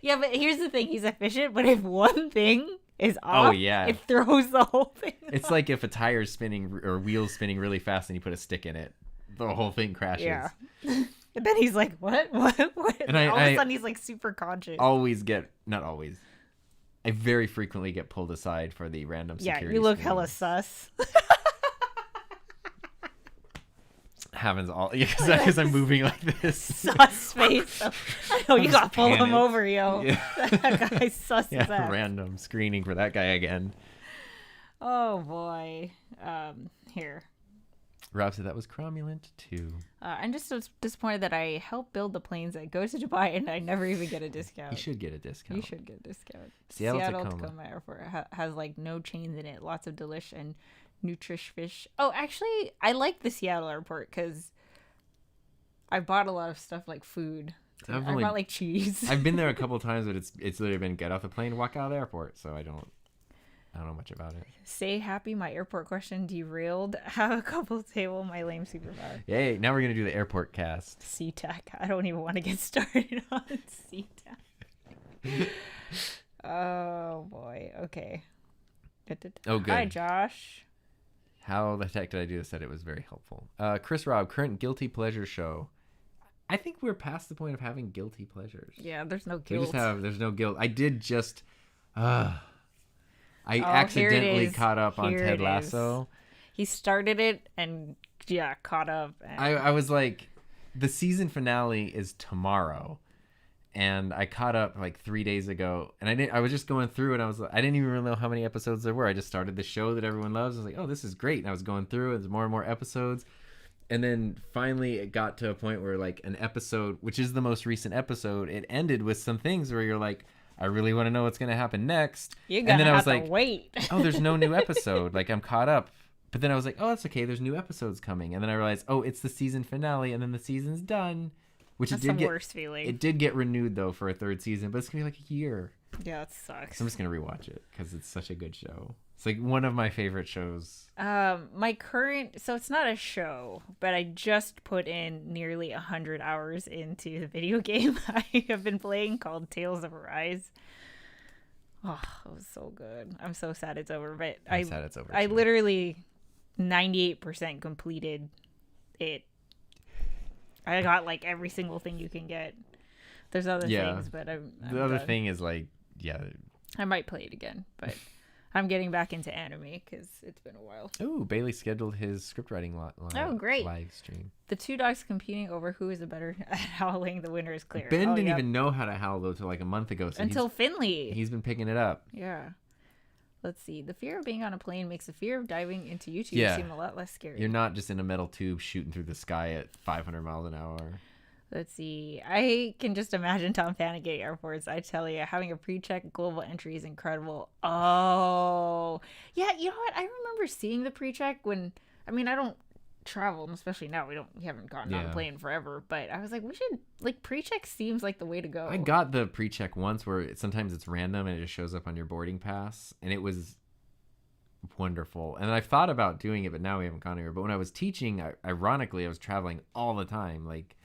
Yeah, but here's the thing: he's efficient. But if one thing is off, it throws the whole thing. It's like if a tire's spinning or wheel's spinning really fast and you put a stick in it, the whole thing crashes. Yeah. And then he's like, "What?" And all of a sudden, he's like super conscious. Not always. I very frequently get pulled aside for the random security. Yeah, you look hella sus. Happens all because I'm moving like this. Sus face. I know you got to pull him over, yo. Yeah. That guy's sus as that. Random screening for that guy again. Oh boy. Here. Rob said that was cromulent too. I'm just so disappointed that I helped build the planes that go to Dubai and I never even get a discount. You should get a discount. You should get a discount. Seattle Tacoma Airport has like no chains in it. Lots of delish and nutrish fish. Oh, actually, I like the Seattle airport because I bought a lot of stuff like food. I bought like cheese. I've been there a couple times, but it's literally been get off the plane, walk out of the airport. So I don't know much about it. Say happy, my airport question derailed. Have a couple table, my lame superpower. Yay, now we're going to do the airport cast. SeaTac. I don't even want to get started on SeaTac. Oh, boy. Okay. Oh, good. Hi, Josh. How the heck did I do this? Said it was very helpful. Chris Rob, current guilty pleasure show. I think we're past the point of having guilty pleasures. Yeah, there's no guilt. There's no guilt. I did just... I accidentally caught up on Ted Lasso. He started it and caught up. And... I was like, the season finale is tomorrow, and I caught up like 3 days ago, and I was just going through, and I didn't even really know how many episodes there were. I just started the show that everyone loves. I was like, oh, this is great, and I was going through, and there's more and more episodes, and then finally it got to a point where like an episode, which is the most recent episode, it ended with some things where you're like, I really want to know what's going to happen next. And then I was like, wait. Oh, there's no new episode. Like, I'm caught up. But then I was like, oh, that's okay. There's new episodes coming. And then I realized, oh, it's the season finale. And then the season's done. Which that's the worst feeling. It did get renewed, though, for a 3rd season. But it's going to be like a year. Yeah, it sucks. So I'm just going to rewatch it because it's such a good show. It's like one of my favorite shows. So it's not a show, but I just put in nearly 100 hours into the video game I have been playing called Tales of Arise. Oh, it was so good. I'm so sad it's over, but I'm sad it's over. I literally 98% completed it. I got like every single thing you can get. There's other things, but the other thing is like, I might play it again, but I'm getting back into anime because it's been a while. Ooh, Bailey scheduled his script writing Great. live stream. The two dogs competing over who is the better at howling. The winner is clear. Ben didn't even know how to howl though till like a month ago. So until Finley. He's been picking it up. Yeah. Let's see. The fear of being on a plane makes the fear of diving into YouTube seem a lot less scary. You're not just in a metal tube shooting through the sky at 500 miles an hour. Let's see. I can just imagine Tom Fanning airports. I tell you, having a pre-check global entry is incredible. Oh, yeah. You know what? I remember seeing the pre-check when. I mean, I don't travel, and especially now we haven't gotten on a plane forever. But I was like, we should pre-check seems like the way to go. I got the pre-check once where sometimes it's random and it just shows up on your boarding pass, and it was wonderful. And I've thought about doing it, but now we haven't gone anywhere. But when I was teaching, ironically, I was traveling all the time, like.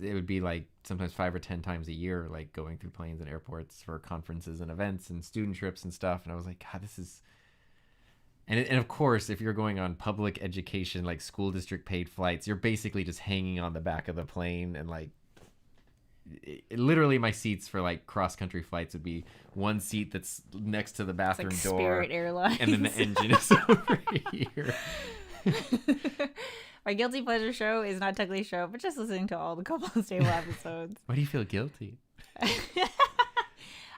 It would be like sometimes 5 or 10 times a year, like going through planes and airports for conferences and events and student trips and stuff. And I was like, God, this is. And of course, if you're going on public education, like school district paid flights, you're basically just hanging on the back of the plane. And like, literally my seats for like cross country flights would be one seat that's next to the bathroom like door. Spirit Airlines. And then the engine is over here. My guilty pleasure show is not technically a show, but just listening to all the Couple Stable episodes. Why do you feel guilty?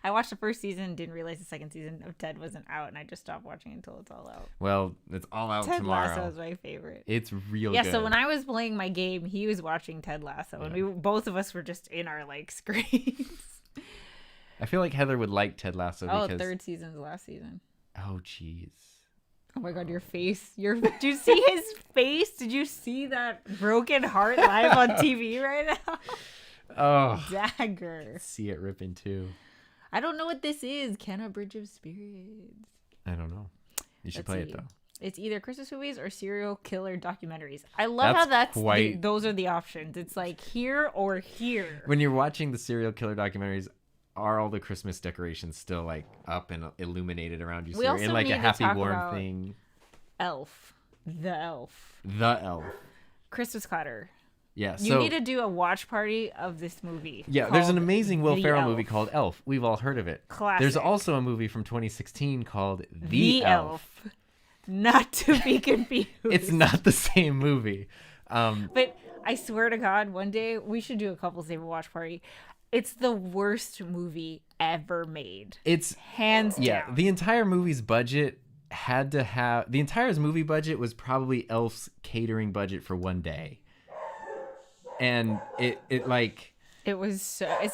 I watched the first season, didn't realize the second season of Ted wasn't out, and I just stopped watching until it's all out. Well, it's all out tomorrow. Ted Lasso is my favorite. It's real good. Yeah, so when I was playing my game, he was watching Ted Lasso, and both of us were just in our like screens. I feel like Heather would like Ted Lasso because... third season's last season. Oh, jeez. Oh my God, your face. Did you see his face? Did you see that broken heart live on TV right now? Oh. Dagger. See it rip in two. I don't know what this is. Can a Bridge of Spirits? I don't know. You should play it though. It's either Christmas movies or serial killer documentaries. I love how those are the options. It's like here or here. When you're watching the serial killer documentaries, are all the Christmas decorations still like up and illuminated around you? In like a happy warm thing. Elf. The Elf. Christmas Clutter. Yeah, you need to do a watch party of this movie. Yeah, there's an amazing Will Ferrell movie called Elf. We've all heard of it. Classic. There's also a movie from 2016 called The Elf. Not to be confused. It's not the same movie. But I swear to God, one day we should do a Couples Table watch party. It's the worst movie ever made. It's hands down. Yeah, the entire movie's budget movie budget was probably Elf's catering budget for one day. And it's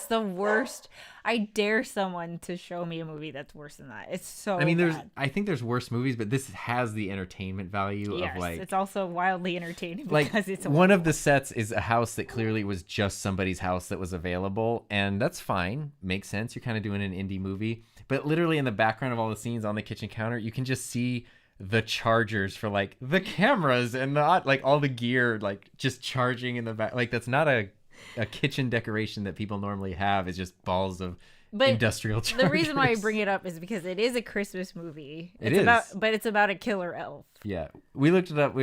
the worst. I dare someone to show me a movie that's worse than that. It's so bad. I think there's worse movies, but this has the entertainment value of like it's also wildly entertaining like because it's one of the sets is a house that clearly was just somebody's house that was available, and that's fine. Makes sense. You're kind of doing an indie movie, but literally in the background of all the scenes on the kitchen counter, you can just see the chargers for like the cameras and like all the gear like just charging in the back. Like that's not a kitchen decoration that people normally have. Is just balls of industrial chargers. The reason why I bring it up is because it is a Christmas movie. But it's about a killer elf. Yeah, we looked it up.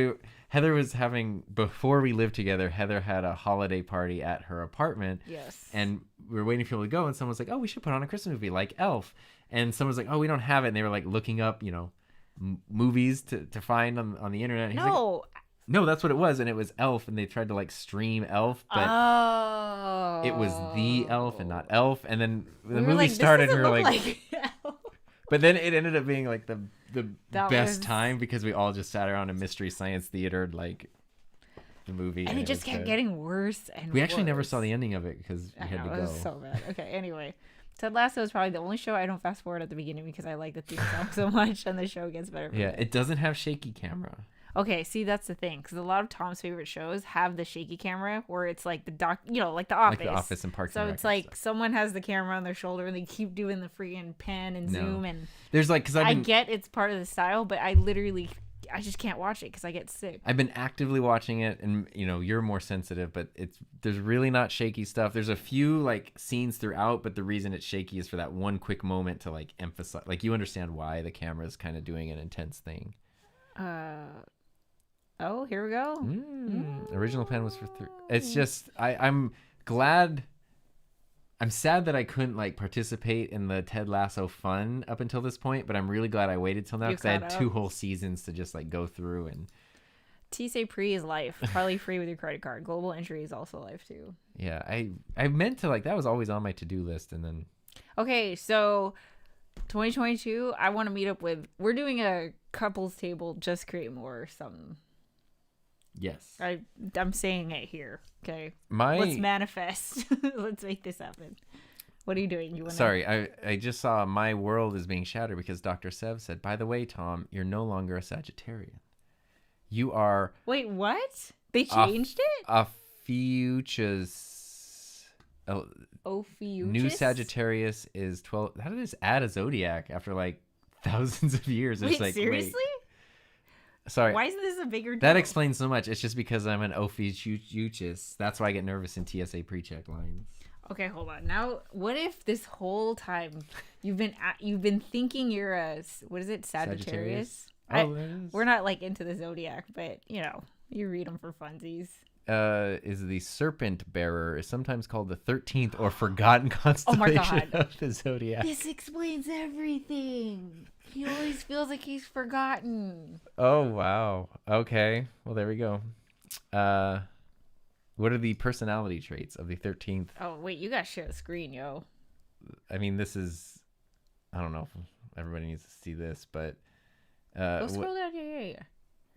Heather was having, before we lived together, Heather had a holiday party at her apartment. Yes. And we were waiting for people to go, and someone was like, "Oh, we should put on a Christmas movie like Elf." And someone was like, "Oh, we don't have it." And they were like looking up, movies to find on the internet. And he's like, no, that's what it was, and it was Elf, and they tried to like stream Elf, but it was The Elf and not Elf. And then the movie started, and we were like but then it ended up being like the best time because we all just sat around a Mystery Science Theater like the movie, and it just kept getting worse and we actually never saw the ending of it because we had to go. It was so bad. Okay, anyway. Ted Lasso is probably the only show I don't fast forward at the beginning because I like the theme song so much, and the show gets better. Yeah, it doesn't have shaky camera. Okay, see, that's the thing, because a lot of Tom's favorite shows have the shaky camera where it's like like The Office. Like The Office and Parks and Rec. So it's like someone has the camera on their shoulder and they keep doing the freaking pan and zoom. And there's like, because I get it's part of the style, but I just can't watch it because I get sick. I've been actively watching it, and you're more sensitive, but there's really not shaky stuff. There's a few like scenes throughout, but the reason it's shaky is for that one quick moment to like emphasize, like you understand why the camera is kind of doing an intense thing. Oh, here we go. Original pen was for 3. It's just I'm glad. I'm sad that I couldn't like participate in the Ted Lasso fun up until this point, but I'm really glad I waited till now because I had 2 whole seasons to just like go through. And TSA Pre is life. Probably free with your credit card. Global Entry is also life too. Yeah, I meant to like that was always on my to-do list, and then. Okay, so 2022, I want to meet up with. We're doing a couples table. Just create more or something. Yes. I'm saying it here. Okay. Let's manifest. Let's make this happen. What are you doing? Sorry, I just saw my world is being shattered because Dr. Sev said, by the way, Tom, you're no longer a Sagittarian. You are... Wait, what? They changed it? Ophiuchus. Ophiuchus? New Sagittarius is 12... How did this add a zodiac after like thousands of years? Wait, like, seriously? Wait. Sorry. Why isn't this a bigger deal? That explains so much. It's just because I'm an Ophiuchus. That's why I get nervous in TSA pre-check lines. Okay, hold on. Now, what if this whole time you've been thinking you're a what is it, Sagittarius? We're not like into the zodiac, but you know, you read them for funsies. Is the serpent bearer is sometimes called the 13th or forgotten constellation of the zodiac. This explains everything. He always feels like he's forgotten. Oh wow. Okay. Well, there we go. What are the personality traits of the 13th? Oh wait, you gotta share the screen, yo. I mean, this is. I don't know if everybody needs to see this, but. Go scroll down. Yeah.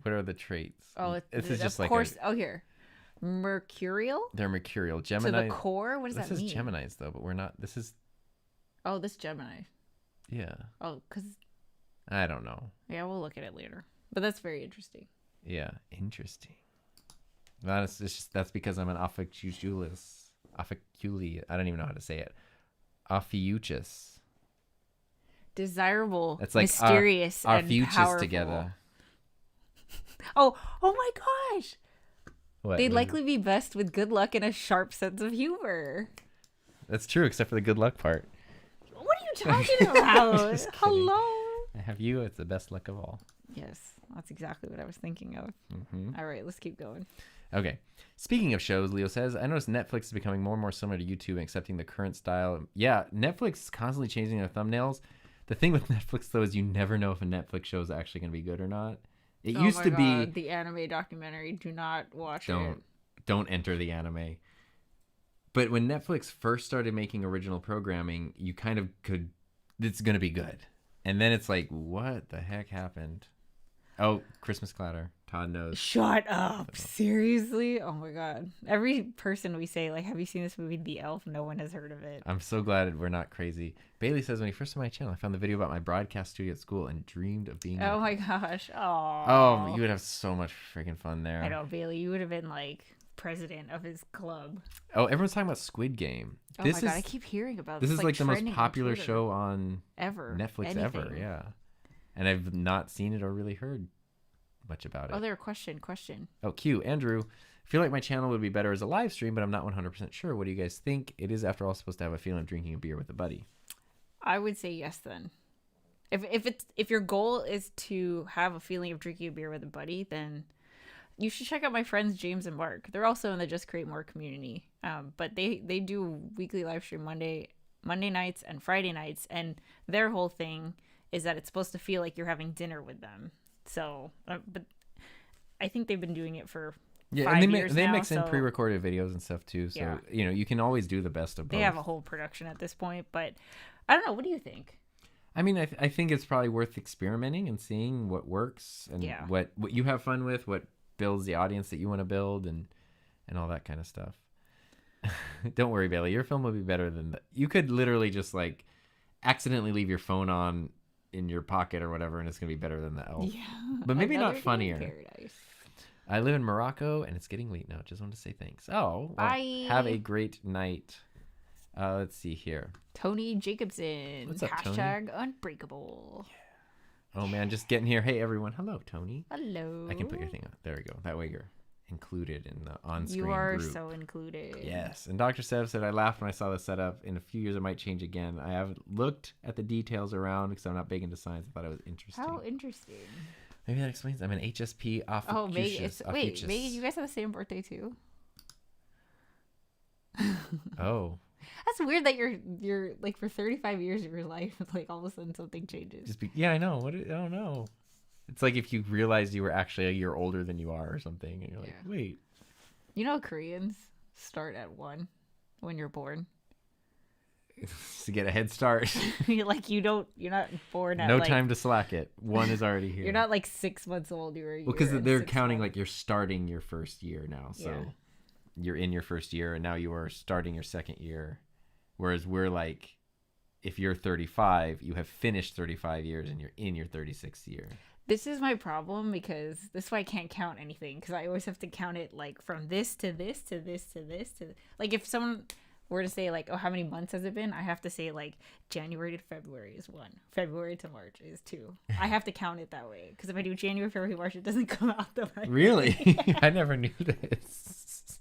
What are the traits? Oh, this is just of course. Oh, here. Mercurial? They're mercurial. Gemini. To the core? What does that mean? This is Geminis, though, but we're not. This is. Oh, this Gemini. Yeah. Oh, because. I don't know. Yeah, we'll look at it later. But that's very interesting. Yeah, interesting. That's because I'm an Ophiuchus. I don't even know how to say it. Ophiuchus. Desirable, it's like mysterious, our and futures powerful. Together. Oh my gosh! What? They'd likely be best with good luck and a sharp sense of humor. That's true, except for the good luck part. What are you talking about? Hello. I have you. It's the best luck of all. Yes, that's exactly what I was thinking of. Mm-hmm. All right, let's keep going. Okay. Speaking of shows, Leo says, I noticed Netflix is becoming more and more similar to YouTube and accepting the current style. Yeah, Netflix is constantly changing their thumbnails. The thing with Netflix, though, is you never know if a Netflix show is actually going to be good or not. It used to be... the anime documentary. Do not watch it. Don't enter the anime. But when Netflix first started making original programming, you kind of could... It's going to be good. And then it's like, what the heck happened? Oh, Christmas Clatter. Todd knows. Shut up. Seriously? Oh my god. Every person we say, like, have you seen this movie, The Elf? No one has heard of it. I'm so glad we're not crazy. Bailey says, when he first saw my channel, I found the video about my broadcast studio at school and dreamed of being... Oh my gosh. Oh, you would have so much freaking fun there. I know, Bailey. You would have been, like, president of his club. Oh, everyone's talking about Squid Game. Oh my god, I keep hearing about this. This is like the most popular on show on Netflix ever. Yeah. And I've not seen it or really heard much about it. Oh, there, question. Oh, Q. Andrew, I feel like my channel would be better as a live stream, but I'm not 100% sure. What do you guys think? It is, after all, supposed to have a feeling of drinking a beer with a buddy. I would say yes then. If your goal is to have a feeling of drinking a beer with a buddy, then you should check out my friends James and Mark. They're also in the Just Create More community. But they do weekly live stream Monday nights and Friday nights, and their whole thing is that it's supposed to feel like you're having dinner with them. So, but I think they've been doing it for 5 years now. They mix in pre-recorded videos and stuff too. So, you know, you can always do the best of both. They have a whole production at this point, but I don't know. What do you think? I mean, I think it's probably worth experimenting and seeing what works and what you have fun with, what builds the audience that you want to build and all that kind of stuff. Don't worry, Bailey. Your film will be better than that. You could literally just like accidentally leave your phone on in your pocket or whatever, and it's gonna be better than the Elf. Yeah, but maybe not funnier. I live in Morocco, and it's getting late now. Just wanted to say thanks. Oh, well, bye. Have a great night. Let's see here. Tony Jacobson. What's up, Hashtag Tony? Unbreakable. Yeah. Oh man, just getting here. Hey everyone. Hello, Tony. Hello. I can put your thing on. There we go. That way you're included in the on-screen You are group. so included. Yes. And Dr. Sev said, I laughed when I saw the setup. In a few years, it might change again. I haven't looked at the details around because I'm not big into science. I thought it was interesting. How interesting. Maybe that explains. I'm an HSP off. Oh, Megan. Wait, Megan, you guys have the same birthday too? Oh. That's weird that you're like for 35 years of your life, like all of a sudden something changes. Yeah, I know. I don't know. It's like if you realized you were actually a year older than you are or something, and you're like, wait. You know, Koreans start at 1 when you're born. To get a head start. You're not born at no time to slack it. 1 is already here. You're not like 6 months old. Because they're counting like you're starting your first year now. So you're in your first year and now you are starting your second year. Whereas we're like, if you're 35, you have finished 35 years and you're in your 36th year. This is my problem because this is why I can't count anything, because I always have to count it like from this to this to this to this to like if someone were to say like, oh, how many months has it been? I have to say like January to February is 1, February to March is 2. I have to count it that way because if I do January, February, March, it doesn't come out that way. Really? I never knew this.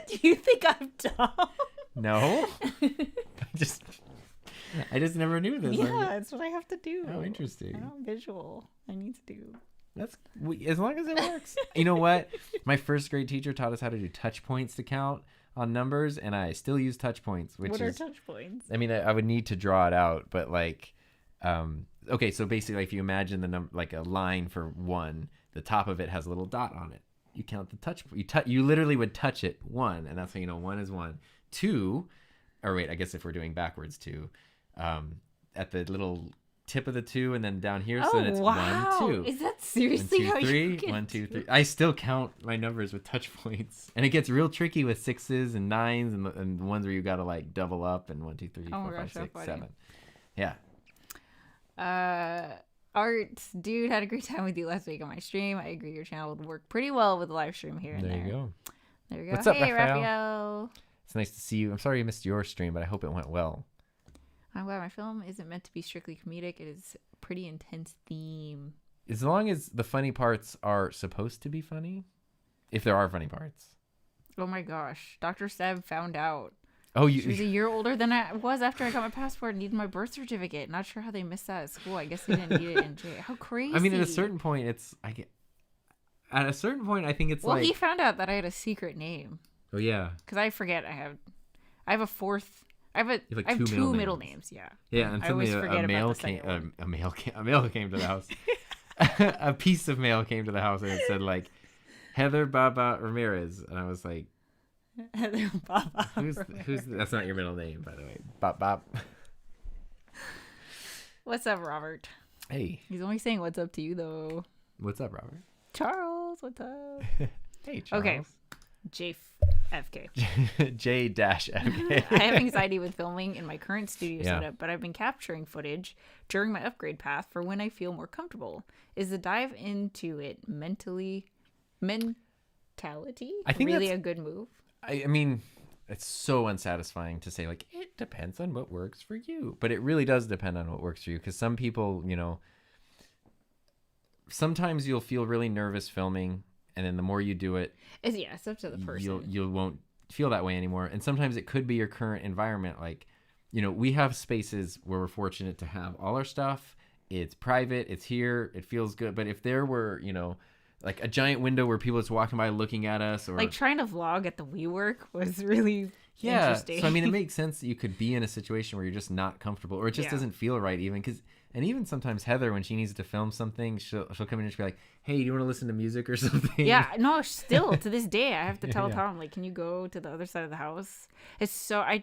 Do you think I'm dumb? No. I just never knew this. Yeah, that's what I have to do. Oh, interesting. I'm visual. I need to do. That's as long as it works. You know what? My first grade teacher taught us how to do touch points to count on numbers, and I still use touch points. What are touch points? I mean, I would need to draw it out, but like, okay, so basically, if you imagine the number like a line for 1, the top of it has a little dot on it. You count the touch. You literally would touch it 1, and that's how you know 1 is 1. 2, or wait, I guess if we're doing backwards 2, at the little tip of the 2 and then down here, so then it's 1, 2. Is that seriously 1, 2, 3, how you get 1, 2, 3. I still count my numbers with touch points, and it gets real tricky with 6s and 9s and the ones where you gotta like double up and 1, 2, 3, 4, 5, 6, 7. Yeah. Art, dude, had a great time with you last week on my stream. I agree your channel would work pretty well with the live stream here and there. There you go. There we go. What's up, hey, Raphael? It's nice to see you. I'm sorry you missed your stream, but I hope it went well. I'm glad my film isn't meant to be strictly comedic. It is a pretty intense theme. As long as the funny parts are supposed to be funny, if there are funny parts. Oh my gosh. Dr. Seb found out. Oh, she was a year older than I was after I got my passport and needed my birth certificate. Not sure how they missed that at school. I guess they didn't need it in jail. How crazy. I mean, at a certain point, I think it's well, he found out that I had a secret name. Oh, yeah. Because I forget I have a fourth... I have two middle names. Yeah. Yeah, and suddenly a mail came to the house. A piece of mail came to the house and it said like Heather Baba Ramirez, and I was like, Heather Baba. Who's that's not your middle name, by the way. Bop bop. What's up, Robert? Hey. He's only saying what's up to you though. What's up, Robert? Charles, what's up? Hey, Charles. Okay. JFK. J-FK. I have anxiety with filming in my current studio setup, but I've been capturing footage during my upgrade path for when I feel more comfortable. Is the dive into it mentality I think really a good move? I mean, it's so unsatisfying to say like it depends on what works for you, but it really does depend on what works for you, because some people, sometimes you'll feel really nervous filming, and then the more you do it, it's up to the person. You won't feel that way anymore. And sometimes it could be your current environment. Like, we have spaces where we're fortunate to have all our stuff. It's private. It's here. It feels good. But if there were, like a giant window where people just walking by looking at us, or like trying to vlog at the WeWork was really interesting. So I mean, it makes sense that you could be in a situation where you're just not comfortable, or it just doesn't feel right, and even sometimes Heather, when she needs to film something, she'll come in and she'll be like, hey, do you want to listen to music or something? Yeah, no, still to this day I have to tell Tom, like, can you go to the other side of the house? It's so I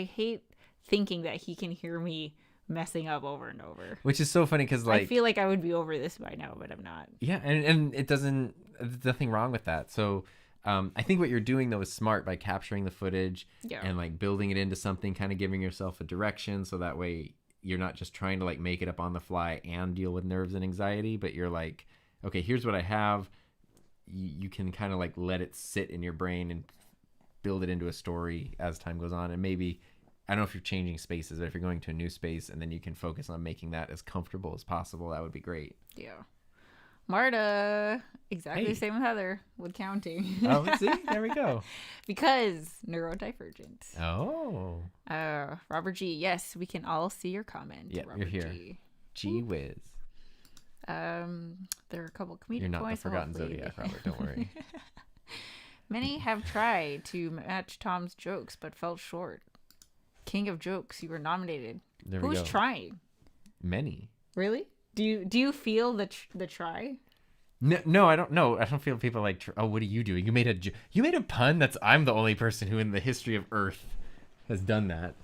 hate thinking that he can hear me messing up over and over, which is so funny because like I feel like I would be over this by now, but I'm not. Yeah, and there's nothing wrong with that. So I think what you're doing though is smart by capturing the footage and like building it into something, kind of giving yourself a direction, so that way you're not just trying to like make it up on the fly and deal with nerves and anxiety, but you're like, okay, here's what I have. You can kind of like let it sit in your brain and build it into a story as time goes on. And maybe, I don't know if you're changing spaces, but if you're going to a new space and then you can focus on making that as comfortable as possible, that would be great. Yeah. Marta, exactly the same with Heather with counting. Oh, see? There we go. Because neurodivergent. Oh. Robert G. Yes, we can all see your comment. Yeah, Robert you're here. Gee whiz. There are a couple comedic You're not points. the forgotten Zodiac, Robert. Don't worry. Many have tried to match Tom's jokes, but felt short. King of Jokes. You were nominated. There we Who's go. trying? Many. Really? Do you feel the try? No, I don't know. I don't feel people like, oh, what are you doing? You made a pun. I'm the only person who in the history of Earth has done that.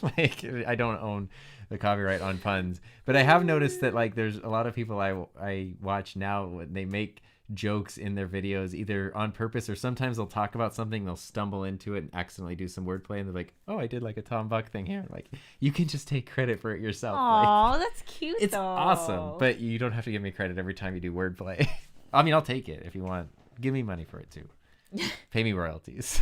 Like, I don't own the copyright on puns, but I have noticed that like there's a lot of people I watch now when they make jokes in their videos either on purpose or sometimes they'll talk about something, they'll stumble into it and accidentally do some wordplay and they're like, oh, I did like a Tom Buck thing here. Like, you can just take credit for it yourself. Oh, Like, that's cute. it's though. awesome, but you don't have to give me credit every time you do wordplay. I mean, I'll take it if you want. Give me money for it too. Pay me royalties.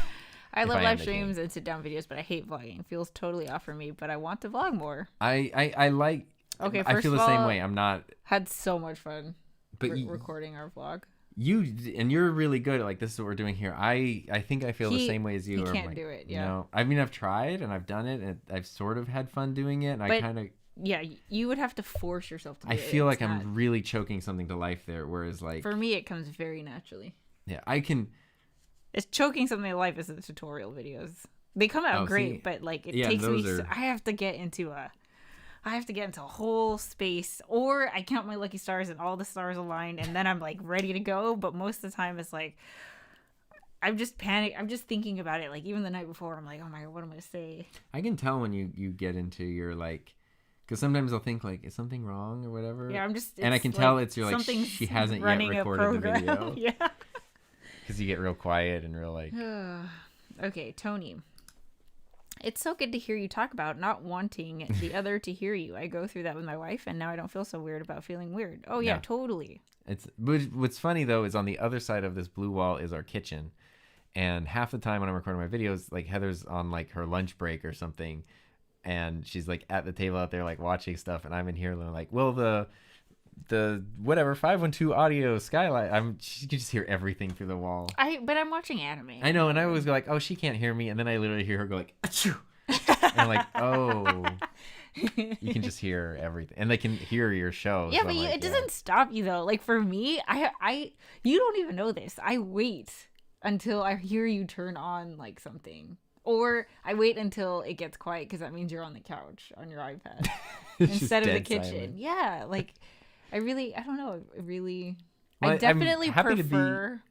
I if love I am live making streams and sit down videos, but I hate vlogging. It feels totally off for me, but I want to vlog more. I like. Okay, I first feel of the same all, way. I'm not. Had so much fun But recording our vlog. You're really good at like, this is what we're doing here. I think I feel the same way as you. He where I'm can't like, do it. Yeah. No, I mean, I've tried and I've done it and I've sort of had fun doing it. And But I kind of. Yeah, you would have to force yourself to do I it. feel like It's I'm not- really choking something to life there. Whereas like. For me, it comes very naturally. Yeah, I can. It's choking something to life is the tutorial videos. They come out great, see, but like it yeah, takes me. those are- I have to get into a whole space, or I count my lucky stars and all the stars aligned, and then I'm like ready to go. But most of the time, it's like I'm just panic. I'm just thinking about it. Like even the night before, I'm like, oh my god, what am I gonna say? I can tell when you get into your like. Because sometimes I'll think like, is something wrong or whatever? Yeah, I'm just. And I can tell it's you're like, something's she hasn't yet running a recorded the program. video. Yeah. Because you get real quiet and real like. Okay, Tony. It's so good to hear you talk about not wanting the other to hear you. I go through that with my wife, and now I don't feel so weird about feeling weird. Oh yeah, Yeah. totally. But what's funny though is on the other side of this blue wall is our kitchen, and half the time when I'm recording my videos, like Heather's on like her lunch break or something, and she's like at the table out there like watching stuff, and I'm in here like, well, the whatever 512 audio skylight. She can just hear everything through the wall. But I'm watching anime. I know, and I always go like, oh, she can't hear me, and then I literally hear her go like, achoo. And I'm like, oh, you can just hear everything, and they can hear your show. Yeah, so but I'm like, it doesn't stop you though. Like for me, I you don't even know this. I wait until I hear you turn on like something, or I wait until it gets quiet because that means you're on the couch on your iPad It's just instead of the dead kitchen. silent. Yeah, like I don't know. Well, I I'm definitely happy to be- prefer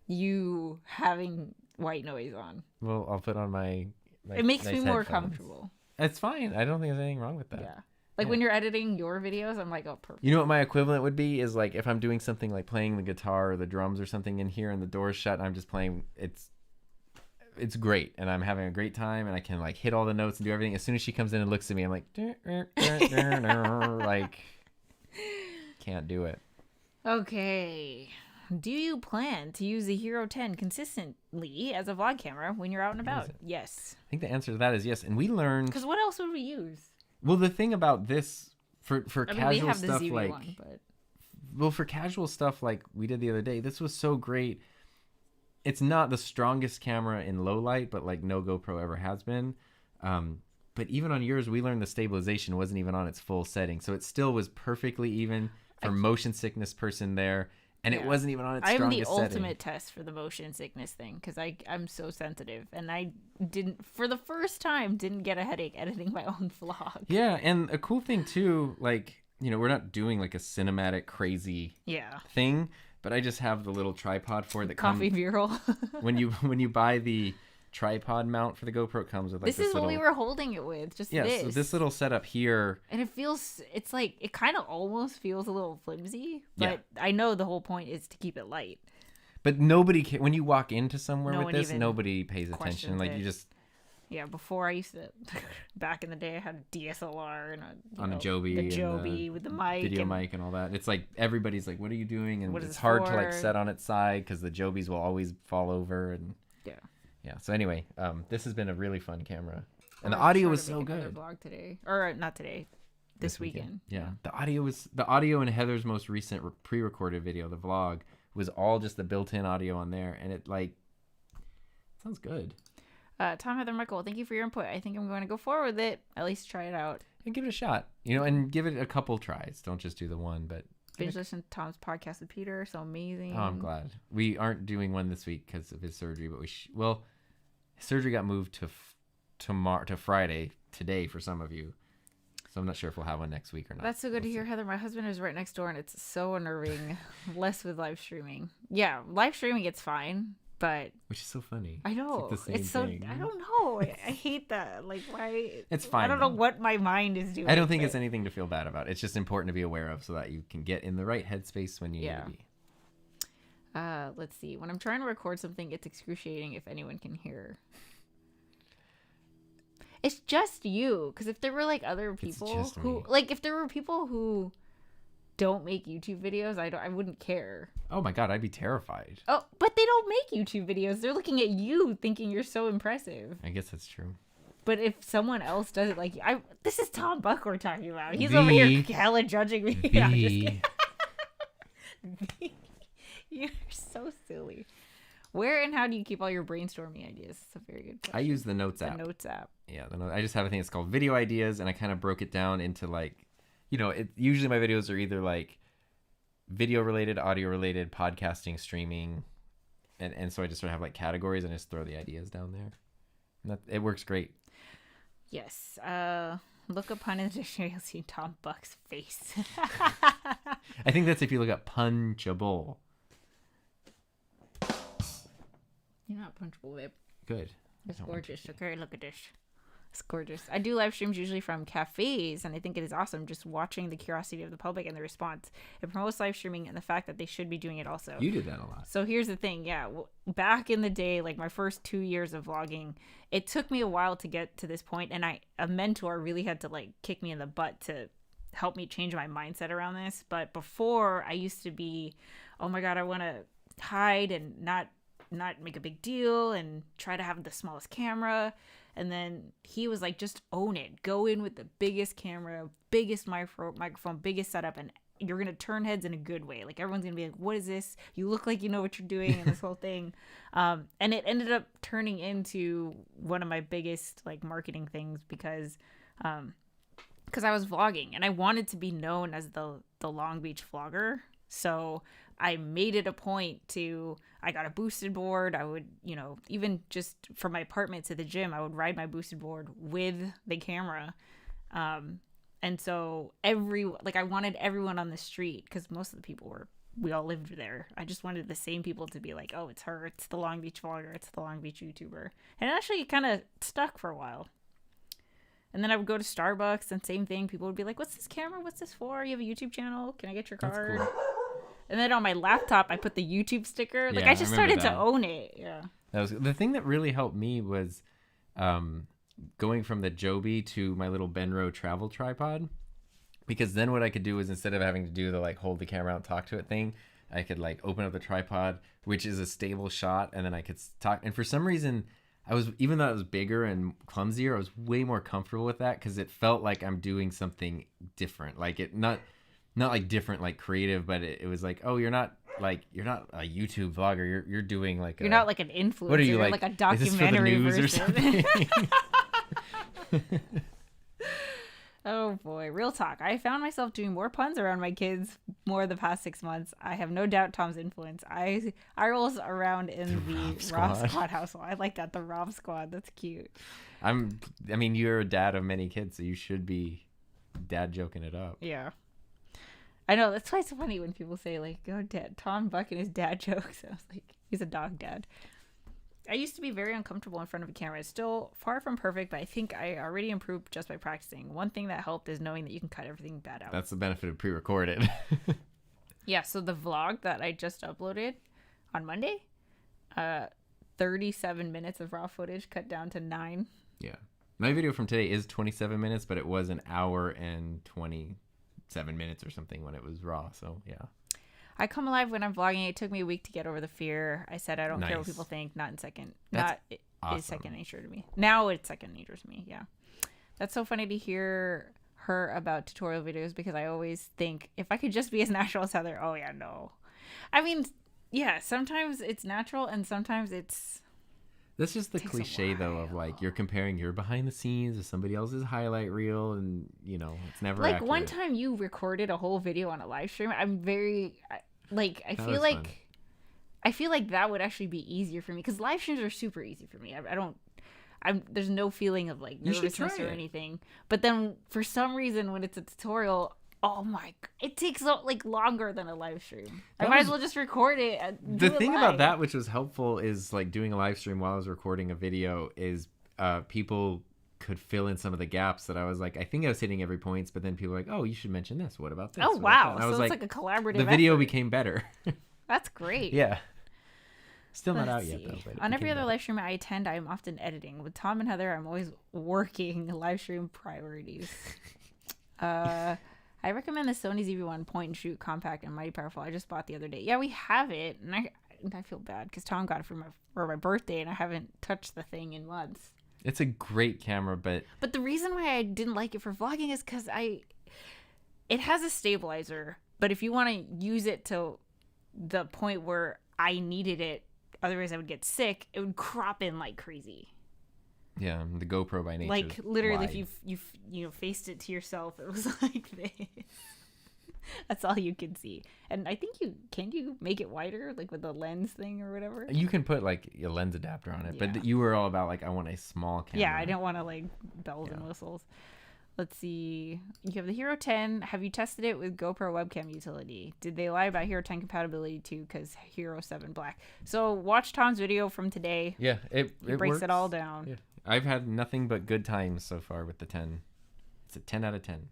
you having white noise on. Well, I'll put on my It makes nice me more headphones. comfortable. It's fine. I don't think there's anything wrong with that. Yeah. Like Yeah. when you're editing your videos, I'm like, oh, perfect. You know what my equivalent would be is like if I'm doing something like playing the guitar or the drums or something in here and the door's shut and I'm just playing, it's great and I'm having a great time and I can like hit all the notes and do everything. As soon as she comes in and looks at me, I'm like, like, can't do it. Okay. Do you plan to use the Hero 10 consistently as a vlog camera when you're out and about? it? Yes. I think the answer to that is yes. And we learned, Because what else would we use? well, the thing about this for I mean, casual we have the stuff, ZV like, one, but well, for casual stuff like we did the other day, this was so great. It's not the strongest camera in low light, but like no GoPro ever has been. But even on yours, we learned the stabilization wasn't even on its full setting. So it still was perfectly even for motion sickness person there. And it Yeah. wasn't even on its I'm strongest the setting. ultimate test for the motion sickness thing because I'm so sensitive and I didn't, for the first time, didn't get a headache editing my own vlog. Yeah, and a cool thing too, like, you know, we're not doing like a cinematic crazy Yeah. thing, but I just have the little tripod for it that Coffee comes B-roll. when you buy the tripod mount for the GoPro, it comes with like This is little, what we were holding it with, just this. So this little setup here. And it's like, it kind of almost feels a little flimsy, but Yeah. I know the whole point is to keep it light. But nobody when you walk into somewhere No with one this, even nobody pays attention. questions Like it. you just Yeah, before I used to, back in the day, I had a DSLR and on a Joby, the and Joby with the mic. video and, mic and all that. It's like everybody's like, "What are you doing?" And What is it's this hard to like for? set on its side because the Jobies will always fall over and yeah. So anyway, this has been a really fun camera, and the I'm audio trying was to so make another good. Vlog today, or not today, this weekend. Yeah, the audio in Heather's most recent pre-recorded video, the vlog, was all just the built-in audio on there, and it like sounds good. Tom, Heather, Michael, thank you for your input. I think I'm going to go forward with it. At least try it out. And give it a shot, you know, and give it a couple tries. Don't just do the one, but. Binge listen to Tom's podcast with Peter. So amazing. Oh, I'm glad. We aren't doing one this week because of his surgery, but his surgery got moved to tomorrow to Friday today for some of you. So I'm not sure if we'll have one next week or not. That's so good to hear, Heather. My husband is right next door, and it's so unnerving. Less with live streaming. Yeah, live streaming, it's fine, but which is so funny. I know. It's, like the same so thing. I don't know. I hate that. Like, why? It's fine. I don't know what my mind is doing. I don't think it's anything to feel bad about. It's just important to be aware of so that you can get in the right headspace when you need to be. Let's see. When I'm trying to record something, it's excruciating if anyone can hear. It's just you, because if there were like other people who, like, if there were people who don't make YouTube videos, I wouldn't care. Oh my god, I'd be terrified. Oh, but they don't make YouTube videos. They're looking at you, thinking you're so impressive. I guess that's true. But if someone else does it, like, this is Tom Buck we're talking about. He's over here hella judging me. I'm just kidding. You're so silly. Where and how do you keep all your brainstorming ideas? That's a very good question. I use the Notes app. The Notes app. Yeah, I just have a thing that's called Video Ideas, and I kind of broke it down into, like, you know, usually my videos are either like video related, audio related, podcasting, streaming, and so I just sort of have like categories and I just throw the ideas down there. And it works great. Yes. Look up pun in the dictionary, you'll see Tom Buck's face. I think that's if you look up punchable. You're not punchable, babe. Good. It's gorgeous. Okay, look at this. It's gorgeous. I do live streams usually from cafes, and I think it is awesome just watching the curiosity of the public and the response. It promotes live streaming and the fact that they should be doing it also. You did that a lot. So here's the thing. Yeah, back in the day, like my first 2 years of vlogging, it took me a while to get to this point, and a mentor really had to like kick me in the butt to help me change my mindset around this. But before, I used to be, oh my God, I want to hide and not make a big deal and try to have the smallest camera. And then he was like, just own it. Go in with the biggest camera, biggest microphone, biggest setup, and you're going to turn heads in a good way. Like, everyone's going to be like, what is this? You look like you know what you're doing, and this whole thing. And it ended up turning into one of my biggest, like, marketing things because I was vlogging, and I wanted to be known as the Long Beach vlogger. So I made it a point I got a boosted board. I would, even just from my apartment to the gym, I would ride my boosted board with the camera. And so I wanted everyone on the street, because most of the people we all lived there. I just wanted the same people to be like, oh, it's her. It's the Long Beach vlogger. It's the Long Beach YouTuber. And it actually kind of stuck for a while. And then I would go to Starbucks and same thing. People would be like, what's this camera? What's this for? You have a YouTube channel? Can I get your card? That's cool. And then on my laptop, I put the YouTube sticker. Like, I just started to own it. Yeah. That was the thing that really helped me was going from the Joby to my little Benro travel tripod. Because then what I could do was, instead of having to do the like hold the camera out and talk to it thing, I could like open up the tripod, which is a stable shot, and then I could talk. And for some reason, even though it was bigger and clumsier, I was way more comfortable with that because it felt like I'm doing something different. Like, it not like different, like creative, but it was like, oh, you're not a YouTube vlogger. You're doing like you're not like an influencer. What are you, you're like a documentary is this for the news version. or something? Oh boy, real talk. I found myself doing more puns around my kids more the past 6 months. I have no doubt Tom's influence. I rolls around in the Rob Squad household. I like that, the Rob Squad. That's cute. I mean, you're a dad of many kids, so you should be dad joking it up. Yeah. I know, that's why it's so funny when people say, like, oh, Dad, Tom Buck and his dad jokes. I was like, he's a dog dad. I used to be very uncomfortable in front of a camera. It's still far from perfect, but I think I already improved just by practicing. One thing that helped is knowing that you can cut everything bad out. That's the benefit of pre-recorded. Yeah, so the vlog that I just uploaded on Monday, 37 minutes of raw footage cut down to 9. Yeah. My video from today is 27 minutes, but it was an hour and 27 minutes or something when it was raw, so yeah. I come alive when I'm vlogging. It took me a week to get over the fear. I said I don't care what people think. It is second nature to me. Now it's second nature to me, yeah. That's so funny to hear her about tutorial videos, because I always think, if I could just be as natural as Heather, oh yeah, no. I mean, yeah, sometimes it's natural and sometimes it's... That's just the cliche, though, of like, you're comparing your behind the scenes with somebody else's highlight reel, and it's never like accurate. One time you recorded a whole video on a live stream. I feel like that would actually be easier for me, because live streams are super easy for me. there's no feeling of like You should nervousness try or it. anything. But then for some reason when it's a tutorial, oh my, it takes like longer than a live stream. I That might as was- well just record it. And The do it thing live. about that, which was helpful, is like doing a live stream while I was recording a video, is people could fill in some of the gaps that I was like, I think I was hitting every points, but then people were like, oh, you should mention this. What about this? Oh What about that? wow! And I So was it's like, like a collaborative. the video effort. became better. That's great. Yeah. Still not Let's out yet see. though. But it On every became other better. live stream I attend, I am often editing. With Tom and Heather, I'm always working live stream priorities. I recommend the Sony ZV-1 point and shoot compact and mighty powerful. I just bought the other day. Yeah, we have it, and I feel bad because Tom got it for my birthday, and I haven't touched the thing in months. It's a great camera, but But the reason why I didn't like it for vlogging is because it has a stabilizer, but if you want to use it to the point where I needed it, otherwise I would get sick, it would crop in like crazy. yeah, the GoPro by nature. Like is literally, wide. if you faced it to yourself, it was like this. That's all you can see. And I think can you make it wider, like with the lens thing or whatever? You can put like a lens adapter on it, Yeah. but you were all about like, I want a small camera. Yeah, I don't want to like bells and whistles. Let's see. You have the Hero 10. Have you tested it with GoPro webcam utility? Did they lie about Hero 10 compatibility too? Because Hero 7 Black. So watch Tom's video from today. Yeah, it Breaks works. it all down. Yeah. I've had nothing but good times so far with the 10. It's a 10 out of 10.